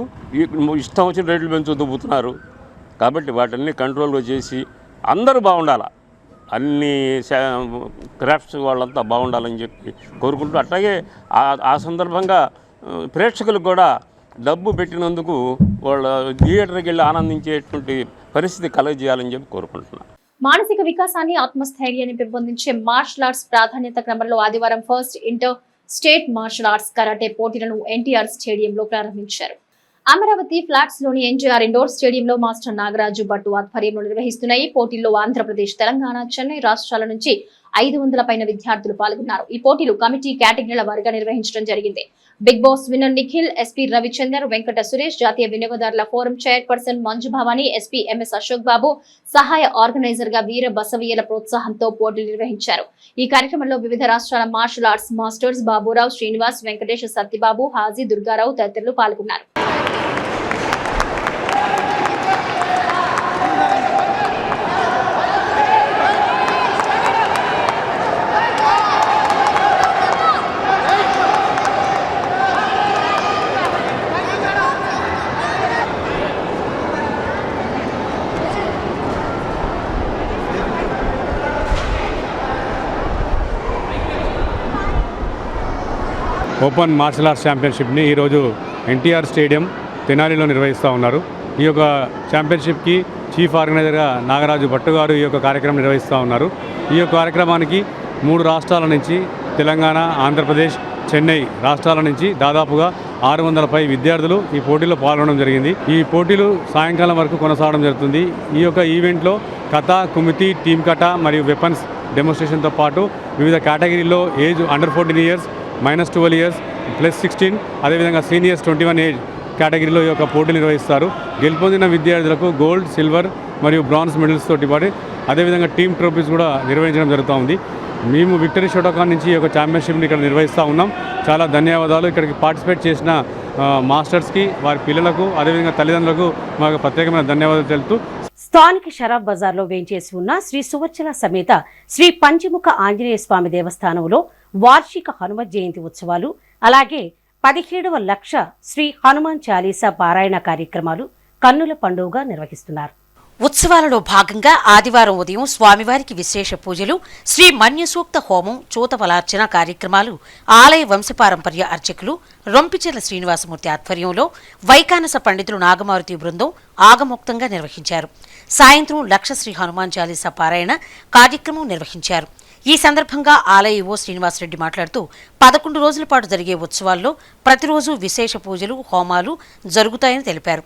ఇష్టం వచ్చిన రేట్లు పెంచు దుబ్బుతున్నారు. కాబట్టి వాటిని కంట్రోల్గా చేసి అందరూ బాగుండాలా, అన్ని క్రాఫ్ట్స్ వాళ్ళంతా బాగుండాలని చెప్పి కోరుకుంటూ, అట్లాగే ఆ సందర్భంగా ప్రేక్షకులకు కూడా డబ్బు పెట్టినందుకు వాళ్ళ థియేటర్కి వెళ్ళి ఆనందించేటువంటి పరిస్థితి కలగజేయాలని చెప్పి కోరుకుంటున్నాను. మానసిక వికాసాన్ని, ఆత్మస్థైర్యాన్ని పెంపొందించే మార్షల్ ఆర్ట్స్ ప్రాధాన్యత క్రమంలో ఆదివారం first inter state martial arts karate పోటీలను ఎన్టీఆర్ స్టేడియంలో ప్రారంభించారు. అమరావతి ఫ్లాట్స్ లోని ఎన్టీఆర్ ఇండోర్ స్టేడియంలో మాస్టర్ నాగరాజు భట్టు ఆధ్వర్యంలో నిర్వహిస్తున్న ఈ పోటీల్లో ఆంధ్రప్రదేశ్, తెలంగాణ, చెన్నై రాష్ట్రాల నుంచి 500 పైన విద్యార్థులు పాల్గొన్నారు. ఈ పోటీలు కమిటీ కేటగిరీల వారీగా నిర్వహించడం జరిగింది. Bigg Boss winner Nikhil, SP Ravichander, Venkata Suresh, జాతీయ వినియోగదారుల forum chairperson Manju Bhavani, SP MS Ashok Babu సహాయ ఆర్గనైజర్ గా వీర బసవయ్యల ప్రోత్సాహంతో పోటీలు నిర్వహించారు. ఈ కార్యక్రమంలో వివిధ రాష్ట్రాల martial arts masters Baburao, Srinivas, Venkatesh, Satyababu, Haji, Durgarao తదితరులు పాల్గొన్నారు. ఓపెన్ మార్షల్ ఆర్ట్స్ ఛాంపియన్షిప్ని ఈరోజు ఎన్టీఆర్ స్టేడియం తెనాలిలో నిర్వహిస్తూ ఉన్నారు. ఈ యొక్క ఛాంపియన్షిప్కి చీఫ్ ఆర్గనైజర్గా నాగరాజు భట్టు గారు ఈ యొక్క కార్యక్రమం నిర్వహిస్తూ ఉన్నారు. ఈ యొక్క కార్యక్రమానికి 3 రాష్ట్రాల నుంచి, తెలంగాణ, ఆంధ్రప్రదేశ్, చెన్నై రాష్ట్రాల నుంచి దాదాపుగా 600 పై విద్యార్థులు ఈ పోటీలో పాల్గొనడం జరిగింది. ఈ పోటీలు సాయంకాలం వరకు కొనసాగడం జరుగుతుంది. ఈ యొక్క ఈవెంట్లో కథ, కుమితి, టీమ్ కథ మరియు వెపన్స్ డెమోన్స్ట్రేషన్తో పాటు వివిధ కేటగిరీల్లో ఏజ్ అండర్ 14 ఇయర్స్, -12 ఇయర్స్, +16, అదేవిధంగా సీనియర్స్ 21 ఏజ్ కేటగిరీలో ఈ యొక్క పోటీలు నిర్వహిస్తారు. గెలుపొందిన విద్యార్థులకు గోల్డ్, సిల్వర్ మరియు బ్రాంజ్ మెడల్స్ తోటి పాటు అదేవిధంగా టీమ్ ట్రోఫీస్ కూడా నిర్వహించడం జరుగుతూ ఉంది. మేము విక్టరీ షోటోకాన్ నుంచి ఈ యొక్క ఛాంపియన్షిప్ని ఇక్కడ నిర్వహిస్తూ ఉన్నాం. చాలా ధన్యవాదాలు. ఇక్కడికి పార్టిసిపేట్ చేసిన మాస్టర్స్కి, వారి పిల్లలకు, అదేవిధంగా తల్లిదండ్రులకు మాకు ప్రత్యేకమైన ధన్యవాదాలు తెలుపుతూ, స్థానిక షరాబ్ బజార్లో వేంచేసి ఉన్న శ్రీ సువర్చల సమేత శ్రీ పంచముఖ ఆంజనేయ స్వామి దేవస్థానంలో వార్షిక హనుమత్ జయంతి ఉత్సవాలు, అలాగే 17వ లక్ష శ్రీ హనుమాన్ చాలీసా పారాయణ కార్యక్రమాలు కన్నుల పండుగగా నిర్వహిస్తున్నారు. ఉత్సవాలలో భాగంగా ఆదివారం ఉదయం స్వామివారికి విశేష పూజలు, శ్రీ మన్యసూక్త హోమం, చూతఫలార్చన కార్యక్రమాలు ఆలయ వంశపారంపర్య అర్చకులు రొంపిచెర్ల శ్రీనివాసమూర్తి ఆధ్వర్యంలో వైకానస పండితులు నాగమారుతి బృందం ఆగమోక్తంగా నిర్వహించారు. సాయంత్రం లక్ష శ్రీ హనుమాన్ చాలీసా పారాయణ కార్యక్రమం నిర్వహించారు. ఈ సందర్భంగా ఆలయ ఈవో శ్రీనివాసరెడ్డి మాట్లాడుతూ 11 రోజుల పాటు జరిగే ఉత్సవాల్లో ప్రతిరోజు విశేష పూజలు, హోమాలు జరుగుతాయని తెలిపారు.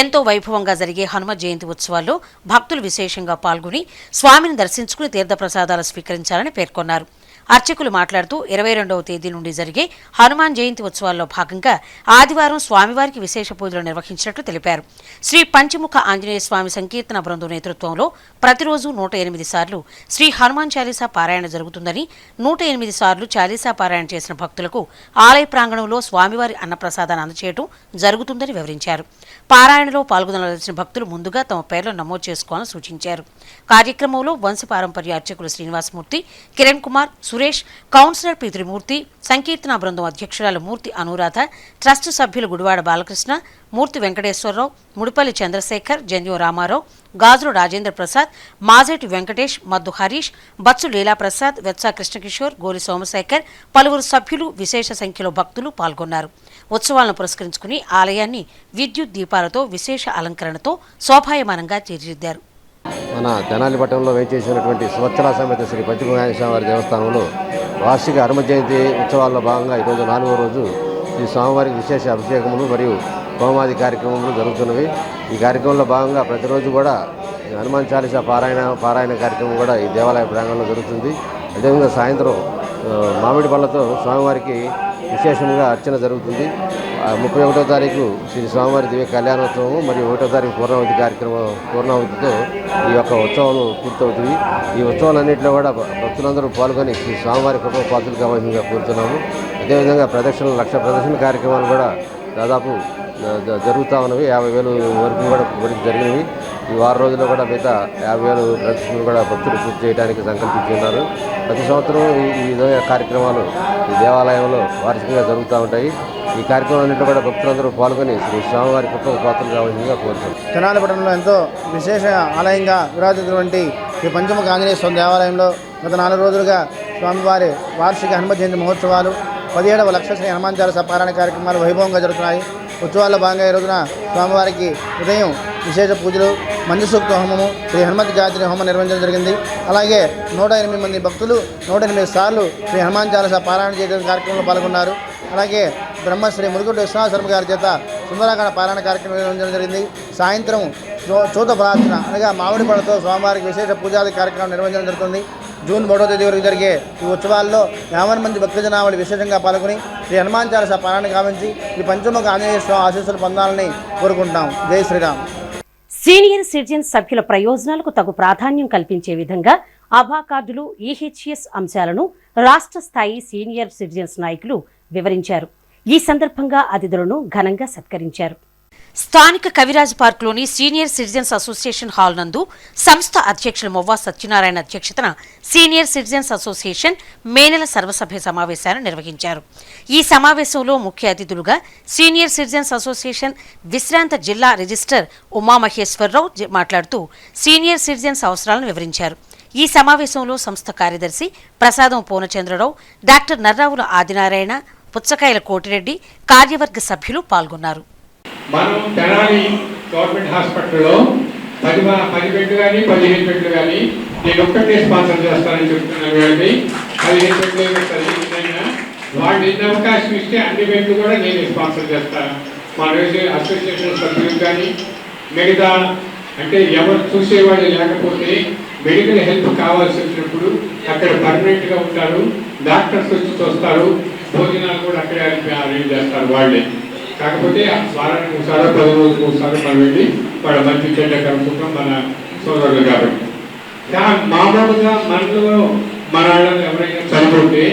ఎంతో వైభవంగా జరిగే హనుమ జయంతి ఉత్సవాల్లో భక్తులు విశేషంగా పాల్గొని స్వామిని దర్శించుకుని తీర్థప్రసాదాలు స్వీకరించాలని పేర్కొన్నారు. అర్చకులు మాట్లాడుతూ 22వ తేదీ నుండి జరిగే హనుమాన్ జయంతి ఉత్సవాల్లో భాగంగా ఆదివారం స్వామివారికి విశేష పూజలు నిర్వహించినట్లు తెలిపారు. శ్రీ పంచముఖ ఆంజనేయ స్వామి సంకీర్తన బృందం నేతృత్వంలో ప్రతిరోజు 108 సార్లు శ్రీ హనుమాన్ చాలీసా పారాయణ జరుగుతుందని, 108 సార్లు చాలీసా పారాయణ చేసిన భక్తులకు ఆలయ ప్రాంగణంలో స్వామివారి అన్నప్రసాదాన్ని అందజేయడం జరుగుతుందని వివరించారు. పారాయణలో పాల్గొనవలసిన భక్తులు ముందుగా తమ పేర్లను నమోదు చేసుకోవాలని సూచించారు. కార్యక్రమంలో వంశపారంపర్య అర్చకులు శ్రీనివాసమూర్తి, కిరణ్ కుమార్, సురేష్, కౌన్సిలర్ పి త్రిమూర్తి, సంకీర్తన బృందం అధ్యక్షురాలు మూర్తి అనురాధ, ట్రస్ట్ సభ్యులు గుడివాడ బాలకృష్ణ, మూర్తి వెంకటేశ్వరరావు, ముడిపల్లి చంద్రశేఖర్, జంజం రామారావు, గాజులు రాజేంద్ర ప్రసాద్, మాజేటి వెంకటేష్, మద్దు హరీష్, బత్సు లీలాప్రసాద్, వెత్సా కృష్ణకిషోర్, గోలి సోమశేఖర్, పలువురు సభ్యులు, విశేష సంఖ్యలో భక్తులు పాల్గొన్నారు. ఉత్సవాలను పురస్కరించుకుని ఆలయాన్ని విద్యుత్ దీపాలతో విశేష అలంకరణతో శోభాయమానంగా తీర్చిదిద్దారు. మన తెనాలి పట్టణంలో వేచేసినటువంటి సువర్చల సమేత శ్రీ పంచముఖ ఆంజనేయ స్వామి దేవస్థానంలో వార్షిక హనుమ జయంతి ఉత్సవాల్లో భాగంగా ఈరోజు 4వ రోజు ఈ స్వామివారికి విశేష అభిషేకములు మరియు హోమాది కార్యక్రమములు జరుగుతున్నవి. ఈ కార్యక్రమంలో భాగంగా ప్రతిరోజు కూడా హనుమాన్ చాలీసా పారాయణ కార్యక్రమం కూడా ఈ దేవాలయ ప్రాంగణంలో జరుగుతుంది. అదేవిధంగా సాయంత్రం మామిడి పళ్ళతో స్వామివారికి విశేషంగా అర్చన జరుగుతుంది. 31వ తారీఖు శ్రీ స్వామివారి దివ్య కళ్యాణోత్సవం మరియు 1వ తారీఖు పూర్ణావతితో ఈ యొక్క ఉత్సవాలు పూర్తవుతుంది. ఈ ఉత్సవాలన్నింటిలో కూడా భక్తులందరూ పాల్గొని శ్రీ స్వామివారి కృప పాత్రలు కావాల్సిందిగా కోరుతున్నాము. అదేవిధంగా లక్ష ప్రదర్శన కార్యక్రమాలు కూడా దాదాపు జరుగుతూ ఉన్నవి. 50,000 వరకు కూడా ఇప్పటికి జరిగినవి. ఈ 6 రోజుల్లో కూడా మిగతా 50,000 ప్రదర్శనలు కూడా భక్తులు పూర్తి చేయడానికి సంకల్పించి ఉన్నారు. ప్రతి సంవత్సరం ఈ విధమైన కార్యక్రమాలు ఈ దేవాలయంలో వార్షికంగా జరుగుతూ ఉంటాయి. ఈ కార్యక్రమాలన్నింటిలో కూడా భక్తులందరూ పాల్గొని శ్రీ స్వామివారి కృప పాత్రలు కావాల్సిందిగా కోరుతున్నాం. తెనాలి పట్టణంలో ఎంతో విశేష ఆలయంగా విరాజితున్నటువంటి ఈ పంచముఖ ఆంజనేయ స్వామి దేవాలయంలో గత 4 రోజులుగా స్వామివారి వార్షిక హనుమ జయంతి మహోత్సవాలు 17వ లక్ష శ్రీ హనుమాన్ చాలీసా పారాయణ కార్యక్రమాలు వైభవంగా జరుగుతున్నాయి. ఉత్సవాల్లో భాగంగా ఈ రోజున స్వామివారికి ఉదయం విశేష పూజలు, మంజుసూక్త హోమము, శ్రీ హనుమతి జాతర హోమం నిర్వహించడం జరిగింది. అలాగే 108 మంది భక్తులు 108 సార్లు శ్రీ హనుమాన్ చాలీసా పారాయణ చేయడం కార్యక్రమంలో పాల్గొన్నారు. అలాగే బ్రహ్మశ్రీ మురుగుడు విశ్వనాథ గారి చేత సుందరాకాండ పారాయణ కార్యక్రమం నిర్వహించడం జరిగింది. సాయంత్రం చూత ప్రార్థన అనగా మామిడి పళ్ళతో స్వామివారికి విశేష పూజాది కార్యక్రమం నిర్వహించడం జరుగుతుంది. జూన్ 3వ తేదీ వరకు జరిగే ఈ ఉత్సవాల్లో 50 మంది భక్తజనావళి విశేషంగా పాల్గొని శ్రీ హనుమాన్ చాలీసా పారాయణ గావించి ఈ పంచముఖ ఆంజనేయ స్వామి ఆశీస్సులు పొందాలని కోరుకుంటాం. జై శ్రీరామ్. సీనియర్ సిటిజన్ సభ్యుల ప్రయోజనాలకు తగు ప్రాధాన్యం కల్పించే విధంగా ఆభా కార్డులు, ఈహెచ్ఎస్ అంశాలను రాష్ట్ర స్థాయి సీనియర్ సిటిజన్స్ నాయకులు వివరించారు. ఈ సందర్భంగా అతిథులను ఘనంగా సత్కరించారు. స్థానిక కవిరాజ్ పార్కులోని సీనియర్ సిటిజన్స్ అసోసియేషన్ హాల్ నందు సంస్థ అధ్యక్షులు మొవ్వా సత్యనారాయణ అధ్యక్షతన సీనియర్ సిటిజన్స్ అసోసియేషన్ మే నెల సర్వసభ్య సమావేశాన్ని నిర్వహించారు. ఈ సమావేశంలో ముఖ్య అతిథులుగా సీనియర్ సిటిజన్స్ అసోసియేషన్ విశ్రాంత జిల్లా రిజిస్టర్ ఉమామహేశ్వరరావు మాట్లాడుతూ సీనియర్ సిటిజన్స్ అవసరాలను వివరించారు. ఈ సమావేశంలో సంస్థ కార్యదర్శి ప్రసాదం పూర్ణచంద్రరావు, డాక్టర్ నర్రావుల ఆదినారాయణ, పుచ్చకాయల కోటిరెడ్డి, కార్యవర్గ సభ్యులు పాల్గొన్నారు. మనం తెనాలి గవర్నమెంట్ హాస్పిటల్లో 10 బెడ్లు కానీ 15 బెడ్లు కానీ నేను ఒక్కటే స్పాన్సర్ చేస్తానని చెప్తున్నాను. వీళ్ళకి 15 బెడ్లు సరిగ్గా వాళ్ళు ఎన్ని అవకాశం ఇస్తే అన్ని బెడ్లు కూడా నేను స్పాన్సర్ చేస్తాను. మా అసోసియేషన్ సభ్యులకు కానీ మిగతా అంటే ఎవరు చూసేవాళ్ళు లేకపోతే మెడికల్ హెల్ప్ కావాల్సి వచ్చినప్పుడు అక్కడ పర్మనెంట్గా ఉంటారు. డాక్టర్స్ వచ్చి చూస్తారు. భోజనాలు కూడా అక్కడే అరేంజ్ చేస్తారు వాళ్ళే. కాకపోతే వారానికి ఒకసారి 10 రోజులకు ఒకసారి మనం వెళ్ళి వాళ్ళ మంచి చెడ్డ కనుక్కుంటాం మన సోదరులు కాబట్టి. మామూలుగా మనలో మన వాళ్ళని ఎవరైనా చనిపోతే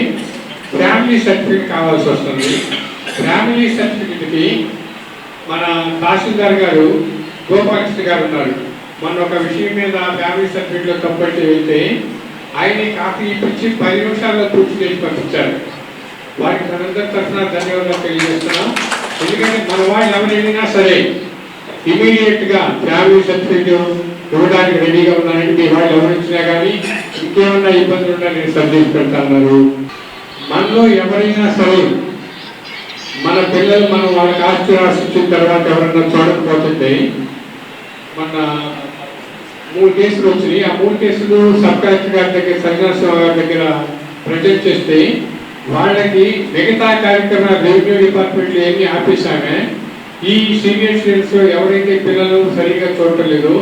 ఫ్యామిలీ సర్టిఫికేట్ కావాల్సి వస్తుంది. ఫ్యామిలీ సర్టిఫికేట్కి మన తహసీల్దార్ గారు గోపాలకృష్ణ గారు ఉన్నారు. మొన్న ఒక విషయం మీద ఫ్యామిలీ సర్టిఫికేట్లో తప్పట్టి వెళ్తే ఆయన కాపీ ఇప్పించి 10 నిమిషాల్లో పూర్తి చేసి పంపించారు. వారికి మనందరి తరఫున ధన్యవాదాలు తెలియజేస్తున్నాం. ఎందుకంటే మన వాళ్ళు ఎవరైనా సరే ఇమీడియట్గా ఫ్యామిలీ సర్టిఫికేట్ ఇవ్వడానికి రెడీగా ఉన్నారంటే మీ వాళ్ళు ఎవరు ఇచ్చినా కానీ ఇంకేమన్నా ఇబ్బందులు ఉన్నా నేను సర్దేసి పెడతాన్నారు. మనలో ఎవరైనా సరే మన పిల్లలు మనం వాళ్ళకి ఆస్తి రాసిచ్చిన తర్వాత ఎవరైనా చూడకపోతుంటే మన 3 కేసులు వచ్చినాయి. ఆ 3 కేసులు సబ్ కలెక్టర్ గారి దగ్గర సన్యాసరావు గారి దగ్గర ప్రజెంట్ చేస్తే వాళ్ళకి మిగతా కార్యక్రమాలు రెవెన్యూ డిపార్ట్మెంట్లో ఏమీ ఆపేసామే. ఈ సీనియర్ సిటిజన్స్ ఎవరైతే పిల్లలు సరిగ్గా చూడటం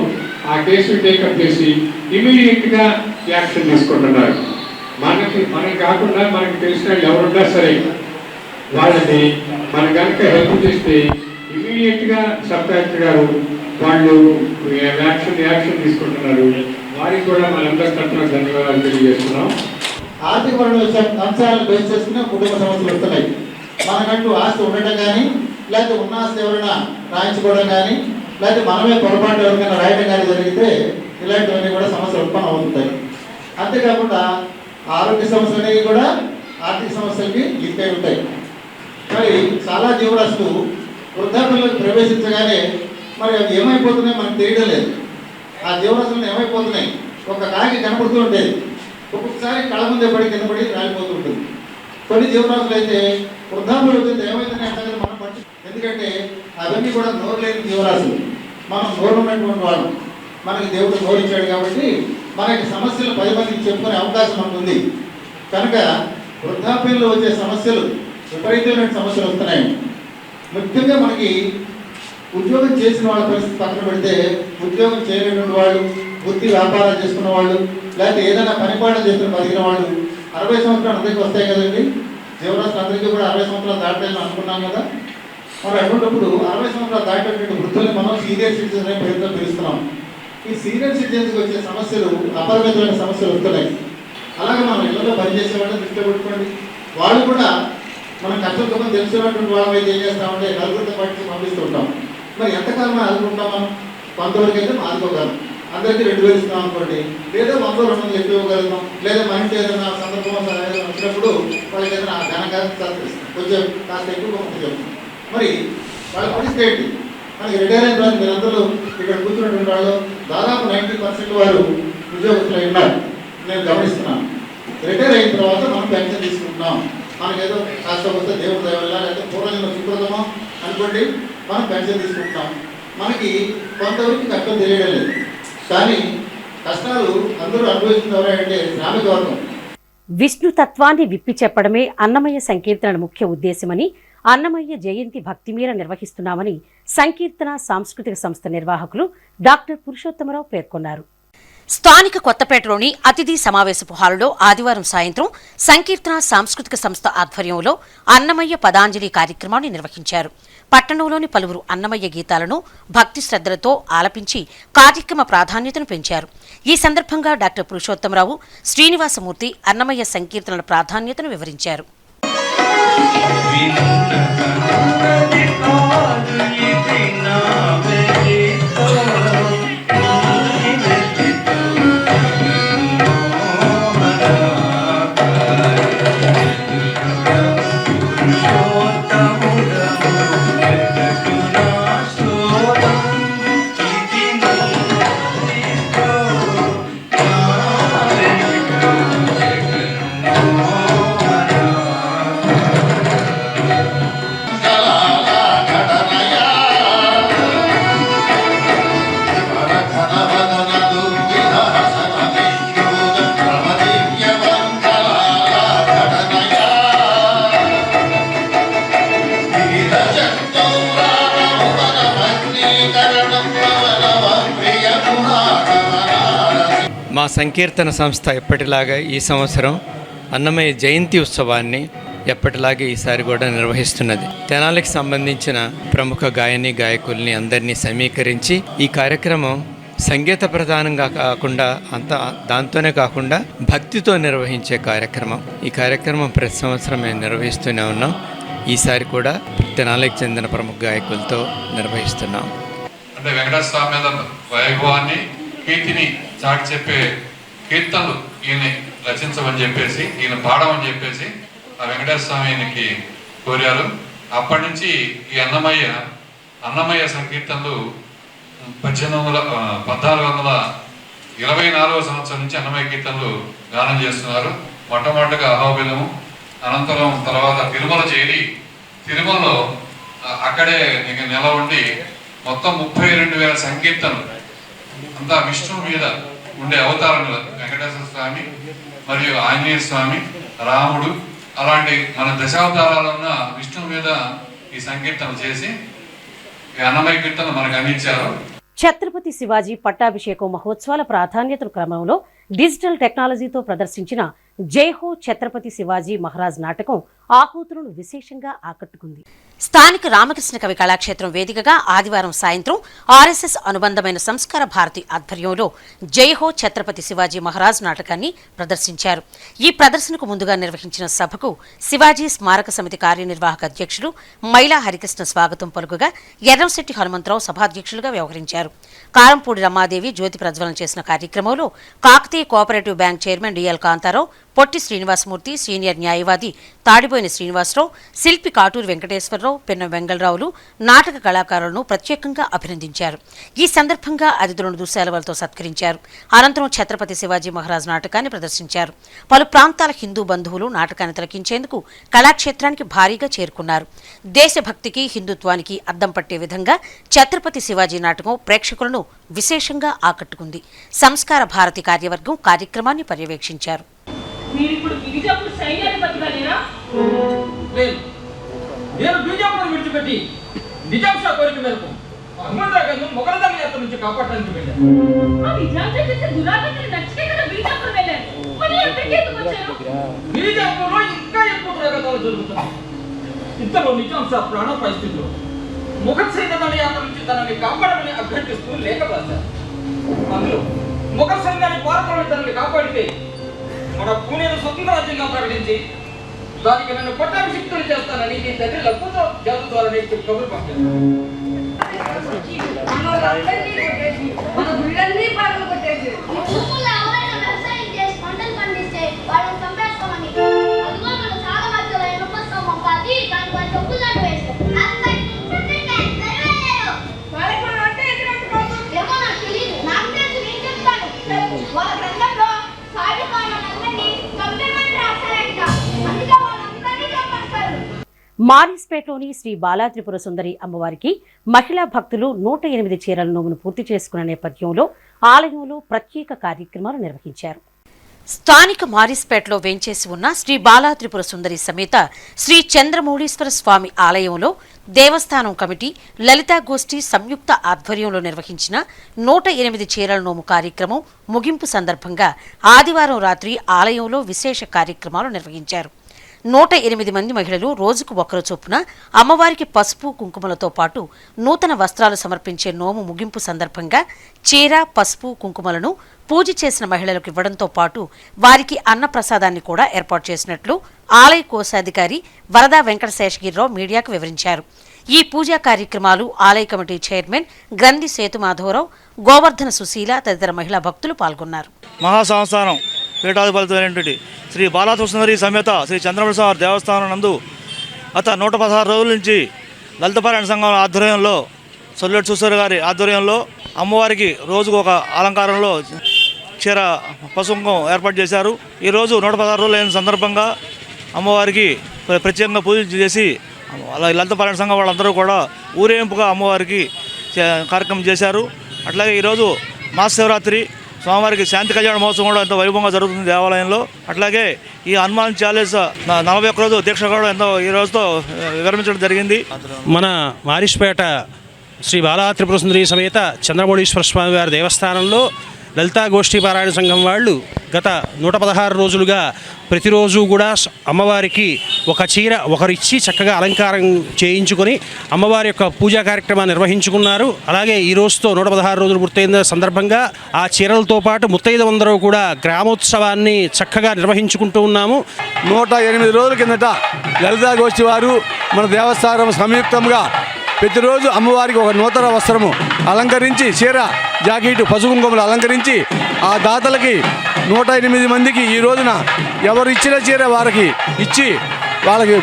ఆ కేసు టేకప్ చేసి ఇమీడియట్గా యాక్షన్ తీసుకుంటున్నారు. మనకి కాకుండా మనకి తెలిసిన వాళ్ళు ఎవరున్నా సరే వాళ్ళని మనం కనుక హెల్ప్ చేస్తే ఇమీడియట్గా సబ్ కలెక్టర్ గారు వాళ్ళు యాక్షన్ తీసుకుంటున్నారు. వారికి కూడా మనందరి తరఫున ధన్యవాదాలు తెలియజేస్తున్నాం. ఆర్థికపరమైన అంశాలను బేస్ చేసుకుని కుటుంబ సమస్యలు వస్తున్నాయి. మనకంటూ ఆస్తి ఉండటం కానీ, లేకపోతే ఉన్న ఆస్తి ఎవరైనా రాయించుకోవడం కానీ, లేకపోతే మనమే పొరపాటు ఎవరికైనా రాయడం కానీ జరిగితే ఇలాంటివన్నీ కూడా సమస్యలు ఉత్పన్నం అవుతాయి. అంతేకాకుండా ఆరోగ్య సమస్యలు అనేవి కూడా ఆర్థిక సమస్యలకి లింక్ అయి ఉంటాయి. మరి చాలా జీవరాశులు వృద్ధాప్యంలోకి ప్రవేశించగానే మరి అవి ఏమైపోతున్నాయి మనకు తెలియడం లేదు. ఆ జీవరాశులను ఏమైపోతున్నాయి, ఒక కాకి కనపడుతూ ఉండేది, ఒక్కొక్కసారి కళ్ళ ముందే పడి కింద పడి రాలిపోతూ ఉంటుంది. కొన్ని జీవరాశులు అయితే వృద్ధాప్యం వచ్చింది ఏమైతున్నాయి మనం పట్టి, ఎందుకంటే అవన్నీ కూడా నోరు లేని జీవరాశులు. మనం నోరు ఉన్నటువంటి వాళ్ళం, మనకి దేవుడు నోరు ఇచ్చాడు కాబట్టి మనకి సమస్యలు 10 మందికి చెప్పుకునే అవకాశం మనకు ఉంది. కనుక వృద్ధాప్యంలో వచ్చే సమస్యలు విపరీతమైన సమస్యలు వస్తున్నాయి. ముఖ్యంగా మనకి ఉద్యోగం చేసిన వాళ్ళ పరిస్థితి పక్కన పెడితే, ఉద్యోగం చేయలేని వాళ్ళు, వృత్తి వ్యాపారాలు చేసుకున్న వాళ్ళు, లేకపోతే ఏదైనా పనిపాటు చేసుకుని బతికిన వాళ్ళు 60 సంవత్సరాల అందరికీ వస్తాయి కదండి. జీవరాశులందరికీ కూడా 60 సంవత్సరాలు దాటాలని అనుకున్నాం కదా. మరి అటువంటిప్పుడు 60 సంవత్సరాలు దాటేటువంటి వృద్ధుల్ని మనం సీనియర్ సిటిజన్స్ అనే పేరుతో పిలుస్తున్నాం. ఈ సీనియర్ సిటిజన్స్కి వచ్చే సమస్యలు అపరిమితమైన సమస్యలు వస్తున్నాయి. అలాగే మనం ఇళ్లలో పనిచేసే వాళ్ళని దృష్టిలో పెట్టుకోండి. వాళ్ళు కూడా మనం కష్టం సుఖం తెలుసుకున్నటువంటి వాళ్ళమైతే ఏం చేస్తామంటే నలుగురితో పాటు పంపిస్తుంటాం. మరి ఎంతకాలం ఆదుకుంటాం మనం? కొంతవరకు అయితే ఆదుకోగలం. అందరికీ 2000 ఇస్తాం అనుకోండి, లేదా 100-200 ఎక్కువ ఇవ్వగలుగుతాం. లేదా మనిషి ఏదైనా సందర్భం వచ్చినప్పుడు వాళ్ళకి ఏదైనా ఘనంగా కొంచెం కాస్త ఎక్కువ చెప్తాం. మరి వాళ్ళ పరిస్థితి ఏంటి? మనకి రిటైర్ అయిన తర్వాత మీరందరూ ఇక్కడ కూర్చున్నటువంటి వాళ్ళు దాదాపు 90% వారు ఉద్యోగస్తులు ఉన్నారు, నేను గమనిస్తున్నాను. రిటైర్ అయిన తర్వాత మనం పెన్షన్ తీసుకుంటున్నాం. మనకేదో కాస్త వస్తే దేవుడు దయవల్ల లేకపోతే పూర్వజన్మ సుకృతమో అనుకోండి మనం పెన్షన్ తీసుకుంటున్నాం. మనకి కొంతవరకు కష్టం తెలియడం లేదు, కానీ కష్టాలు అందరూ అనుభవిస్తున్న ఎవరంటే శ్రామిక వర్గం. విష్ణుతత్వాన్ని విప్పి చెప్పడమే అన్నమయ్య సంకీర్తన ముఖ్య ఉద్దేశమని, అన్నమయ్య జయంతి భక్తిమీర నిర్వహిస్తున్నామని సంకీర్తన సాంస్కృతిక సంస్థ నిర్వాహకులు డాక్టర్ పురుషోత్తమరావు పేర్కొన్నారు. స్థానిక కొత్తపేటలోని అతిథి సమావేశపు హాలులో ఆదివారం సాయంత్రం సంకీర్తన సాంస్కృతిక సంస్థ ఆధ్వర్యంలో అన్నమయ్య పదాంజలి కార్యక్రమాన్ని నిర్వహించారు. పట్టణంలోని పలువురు అన్నమయ్య గీతాలను భక్తి శ్రద్ధలతో ఆలపించి కార్యక్రమ ప్రాధాన్యతను పెంచారు. ఈ సందర్భంగా డాక్టర్ పురుషోత్తమరావు, శ్రీనివాసమూర్తి అన్నమయ్య సంకీర్తనల ప్రాధాన్యతను వివరించారు. మా సంకీర్తన సంస్థ ఎప్పటిలాగా ఈ సంవత్సరం అన్నమయ్య జయంతి ఉత్సవాన్ని ఎప్పటిలాగే ఈసారి కూడా నిర్వహిస్తున్నది. తెనాలికి సంబంధించిన ప్రముఖ గాయని గాయకుల్ని అందరినీ సమీకరించి ఈ కార్యక్రమం సంగీత ప్రధానంగా కాకుండా దాంతోనే కాకుండా భక్తితో నిర్వహించే కార్యక్రమం. ఈ కార్యక్రమం ప్రతి సంవత్సరం మేము నిర్వహిస్తూనే ఉన్నాం. ఈసారి కూడా తెనాలికి చెందిన ప్రముఖ గాయకులతో నిర్వహిస్తున్నాం. అంటే వెంకటేశ్వర స్వామి మీద వైభవాన్ని కీర్తిని చాటి చెప్పే కీర్తనలు ఈయన రచించమని చెప్పేసి ఈయన పాడమని చెప్పేసి ఆ వెంకటేశ్వర స్వామి ఈయనకి కోరారు. అప్పటి నుంచి ఈ అన్నమయ్య సంకీర్తనలు 1424 సంవత్సరం నుంచి అన్నమయ్య కీర్తనలు గానం చేస్తున్నారు. మొట్టమొదటిగా అహోబిలము, అనంతరం తర్వాత తిరుమల చేరి తిరుమలలో అక్కడే నెల ఉండి మొత్తం 32,000 సంకీర్తనలు అంతా విష్ణువు మీద ఉండే అవతారములు వెంకటేశ్వర స్వామి మరియు ఆంజనేయ స్వామి, రాముడు అలాంటి మన దశావతారాలు ఉన్న విష్ణువు మీద ఈ సంకీర్తనలు చేసి ఈ అన్నమయ్య కీర్తన మనకు అందించారు. ఛత్రపతి శివాజీ పట్టాభిషేకం మహోత్సవాల ప్రాధాన్యతల క్రమంలో డిజిటల్ టెక్నాలజీతో ప్రదర్శించిన జైహో ఛత్రపతి శివాజీ మహారాజ్ నాటకం ఆహూతులను విశేషంగా ఆకట్టుకుంది. స్థానిక రామకృష్ణ కవి కళాక్షేత్రం వేదికగా ఆదివారం సాయంత్రం ఆర్ఎస్ఎస్ అనుబంధమైన సంస్కార భారతి ఆధ్వర్యంలో జైహో ఛత్రపతి శివాజీ మహారాజ్ నాటకాన్ని ప్రదర్శించారు. ఈ ప్రదర్శనకు ముందుగా నిర్వహించిన సభకు శివాజీ స్మారక సమితి కార్యనిర్వాహక అధ్యక్షులు మైలా హరికృష్ణ స్వాగతం పలుకగా ఎర్రంశెట్టి హనుమంతరావు సభాధ్యక్షులుగా వ్యవహరించారు. కారంపూడి రమాదేవి జ్యోతి ప్రజ్వలన చేసిన కార్యక్రమంలో Kakatiya cooperative bank chairman DL Kantharao, Potti Srinivasamurthy, senior న్యాయవాది తాడిపోయిన శ్రీనివాసరావు, శిల్పి కాటూరు వెంకటేశ్వరరావు, పెన్న వెంగళరావులు నాటక కళాకారులను ప్రత్యేకంగా అభినందించారు. ఈ సందర్భంగా అతిథులను దుశ్శాలువలతో సత్కరించారు. అనంతరం ఛత్రపతి శివాజీ మహారాజ్ నాటకాన్ని ప్రదర్శించారు. పలు ప్రాంతాల హిందూ బంధువులు నాటకాన్ని తిలకించేందుకు కళాక్షేత్రానికి భారీగా చేరుకున్నారు. దేశభక్తికి హిందుత్వానికి అద్దం పట్టే విధంగా ఛత్రపతి శివాజీ నాటకం ప్రేక్షకులను విశేషంగా ఆకట్టుకుంది. సంస్కార భారతి కార్యవర్గం కార్యక్రమాన్ని పర్యవేక్షించారు. నేను బీజాపురం విడిచిపెట్టి నిజాం షా కోరిక మేరకు అహ్మద్నగర్ను మొఘల్ దండయాత్ర నుంచి కాపాడడానికి వెళ్ళాను. బీజాపురంలో ఇంకా ఎక్కువ దండయాత్ర జరుగుతుంది. ఇంతలో నిజాం సార్ ప్రాణాపాయ స్థితిలో ముఘల్ సైన్య దండయాత్ర నుంచి తనని కాపాడమని అభ్యర్థిస్తూ లేఖ రాశారు. అందులో ముఘల్ సైన్యాన్ని పాల్గొని తనని కాపాడితే మన పూణేను స్వతంత్ర రాజ్యంగా ప్రకటించి దానికి నన్ను పట్టాభిషిక్తులు చేస్తానని నీ తండ్రి లఘుతో జాతుతారని కబురు పంపారు. మారిస్పేటలోని శ్రీ బాలాత్రిపుర సుందరి అమ్మవారికి మహిళా భక్తులు 108 చీరల నోమును పూర్తి చేసుకున్న నేపథ్యంలో ఆలయంలో ప్రత్యేక కార్యక్రమాలు నిర్వహించారు. స్థానిక మారిస్పేటలో వేంచేసి ఉన్న శ్రీ బాలాత్రిపుర సుందరి సమేత శ్రీ చంద్రమౌళీశ్వర స్వామి ఆలయంలో దేవస్థానం కమిటీ లలితా గోష్ఠి సంయుక్త ఆధ్వర్యంలో నిర్వహించిన 108 చీరల నోము కార్యక్రమం ముగింపు సందర్భంగా ఆదివారం రాత్రి ఆలయంలో విశేష కార్యక్రమాలు నిర్వహించారు. 108 మంది మహిళలు రోజుకు ఒకరు చొప్పున అమ్మవారికి పసుపు కుంకుమలతో పాటు నూతన వస్త్రాలు సమర్పించే నోము ముగింపు సందర్భంగా చీర పసుపు కుంకుమలను పూజ చేసిన మహిళలకు ఇవ్వడంతో పాటు వారికి అన్నప్రసాదాన్ని కూడా ఏర్పాటు చేసినట్లు ఆలయ కోశాధికారి వరదా వెంకటశేషగిరిరావు మీడియాకు వివరించారు. ఈ పూజా కార్యక్రమాలు ఆలయ కమిటీ చైర్మన్ గ్రంథి సేతు మాధవరావు, గోవర్ధన సుశీల తదితర మహిళా భక్తులు పాల్గొన్నారు. మహాసంస్థానం పీఠాధిపతి శ్రీ బాలాత్రిపుర సుందరి సమేత శ్రీ చంద్రమౌళీశ్వర దేవస్థానం నందు గత 116 రోజుల నుంచి లలితపారాయణ సంఘం ఆధ్వర్యంలో సొల్లెటి సుశీల గారి ఆధ్వర్యంలో అమ్మవారికి రోజుకు ఒక అలంకారంలో చీర పసుంకం ఏర్పాటు చేశారు. ఈరోజు 116 రోజులు అయిన సందర్భంగా అమ్మవారికి ప్రత్యేకంగా పూజలు చేసి లలితపారాయణ సంఘం వాళ్ళందరూ కూడా ఊరేగింపుగా అమ్మవారికి కార్యక్రమం చేశారు. అట్లాగే ఈరోజు మహాశివరాత్రి స్వామివారికి శాంతి కళ్యాణ మహోత్సవం కూడా ఎంతో వైభవంగా జరుగుతుంది దేవాలయంలో. అట్లాగే ఈ హనుమాన్ చాలీసా 41 రోజు దీక్ష కూడా ఎంతో ఈ రోజుతో విరమించడం జరిగింది. మన మారిస్పేట శ్రీ బాలాత్రిపుర సుందరి సమేత చంద్రమౌళీశ్వర స్వామి వారి దేవస్థానంలో లలితా గోష్ఠి పారాయణ సంఘం వాళ్ళు గత 116 రోజులుగా ప్రతిరోజు కూడా అమ్మవారికి ఒక చీర ఒకరిచ్చి చక్కగా అలంకారం చేయించుకొని అమ్మవారి యొక్క పూజా కార్యక్రమాన్ని నిర్వహించుకున్నారు. అలాగే ఈ రోజుతో 116 రోజులు పూర్తయిన సందర్భంగా ఆ చీరలతో పాటు ముత్తైదవందరూ కూడా గ్రామోత్సవాన్ని చక్కగా నిర్వహించుకుంటూ ఉన్నాము. 108 రోజుల కిందట లలితా గోష్ఠి వారు మన దేవస్థానం సంయుక్తంగా ప్రతిరోజు అమ్మవారికి ఒక నూతన వస్త్రము అలంకరించి చీర జాకెట్ పసుకుంకుమలు అలంకరించి ఆ దాతలకి 108 మందికి ఈ రోజున ఎవరు ఇచ్చిన చీర వారికి ఇచ్చి వాళ్ళకి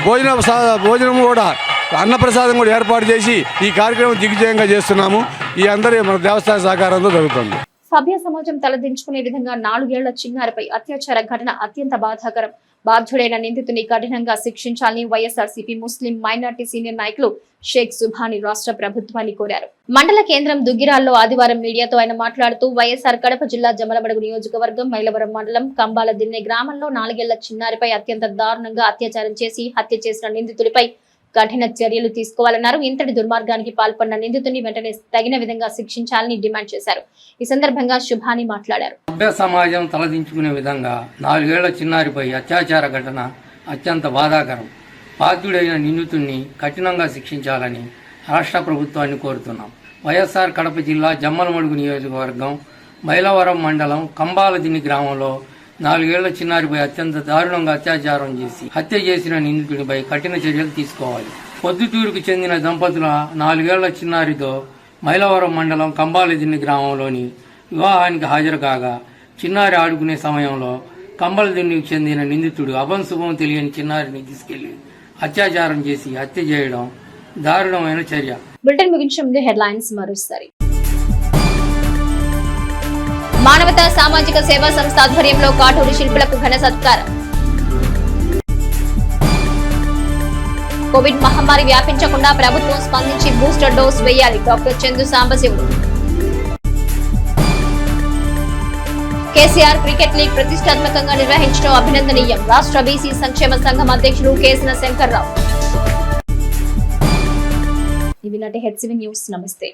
భోజనం కూడా అన్నప్రసాదం కూడా ఏర్పాటు చేసి ఈ కార్యక్రమం దిగ్విజయంగా చేస్తున్నాము. ఈ అందరి మన దేవస్థాన సహకారంతో జరుగుతుంది. సభ్య సమాజం తలదించుకునే విధంగా 4 ఏళ్ల చిన్నారిపై అత్యాచార ఘటన అత్యంత బాధాకరం. బాధ్యుడైన నిందితుని కఠినంగా శిక్షించాలని వైఎస్ఆర్సీపీ ముస్లిం మైనార్టీ సీనియర్ నాయకులు షేక్ సుభాని రాష్ట్ర ప్రభుత్వాన్ని కోరారు. మండల కేంద్రం దుగ్గిరాల్లో ఆదివారం మీడియాతో ఆయన మాట్లాడుతూ వైఎస్ఆర్ కడప జిల్లా జమలమడుగు నియోజకవర్గం మైలవరం మండలం కంబాల దిన్నె గ్రామంలో 4 ఏళ్ల చిన్నారిపై అత్యంత దారుణంగా అత్యాచారం చేసి హత్య చేసిన నిందితుడిపై కఠిన చర్యలు తీసుకోవాలన్నారు. ఇంతటి దుర్మార్గానికి పాల్పడిన నిందితుని వెంటనే తగిన విధంగా శిక్షించాలని డిమాండ్ చేశారు. ఈ సందర్భంగా శుభాని మాట్లాడారు. సభ్య సమాజం తలదించుకునే విధంగా 4 ఏళ్ల చిన్నారిపై అత్యాచార ఘటన అత్యంత బాధాకరం. బాధ్యుడైన నిందితుడిని కఠినంగా శిక్షించాలని రాష్ట్ర ప్రభుత్వాన్ని కోరుతున్నాం. వైఎస్ఆర్ కడప జిల్లా జమ్మలమడుగు నియోజకవర్గం మైలవరం మండలం కంబాలదిని గ్రామంలో 4 ఏళ్ల చిన్నారిపై అత్యంత దారుణంగా అత్యాచారం చేసి హత్య చేసిన నిందితుడిపై కఠిన చర్యలు తీసుకోవాలి. పొద్దుటూరుకు చెందిన దంపతుల 4 ఏళ్ల చిన్నారితో మైలవరం మండలం కంబాలదిని గ్రామంలోని వివాహానికి హాజరు కాగా చిన్నారి ఆడుకునే సమయంలో కంబాలదిన్నికి చెందిన నిందితుడు అభంశుభం తెలియని చిన్నారిని తీసుకెళ్లి అత్యాచారం చేసి హత్య చేయడం దారుణమైన చర్య. బులెటిన్ ముగించే ముందు హెడ్లైన్స్ మరోసారి. మానవతా సామాజిక సేవా సంస్థ ఆధ్వర్యంలో కాటూరి శిల్పులకు ఘన సత్కారం. కోవిడ్ మహమ్మారి వ్యాపించకుండా ప్రభుత్వం స్పందించి బూస్టర్ డోస్ వేయాలి. Doctor Chandu Sambasivudu. KCR cricket league ప్రతిష్టాత్మకంగా నిర్వహించడం అభినందనీయం. రాష్ట్ర బీసీ సంక్షేమ సంఘం అధ్యక్షులు కేసన శంకర్రావు. ఇవి నాటి హెచ్సివి న్యూస్. నమస్తే.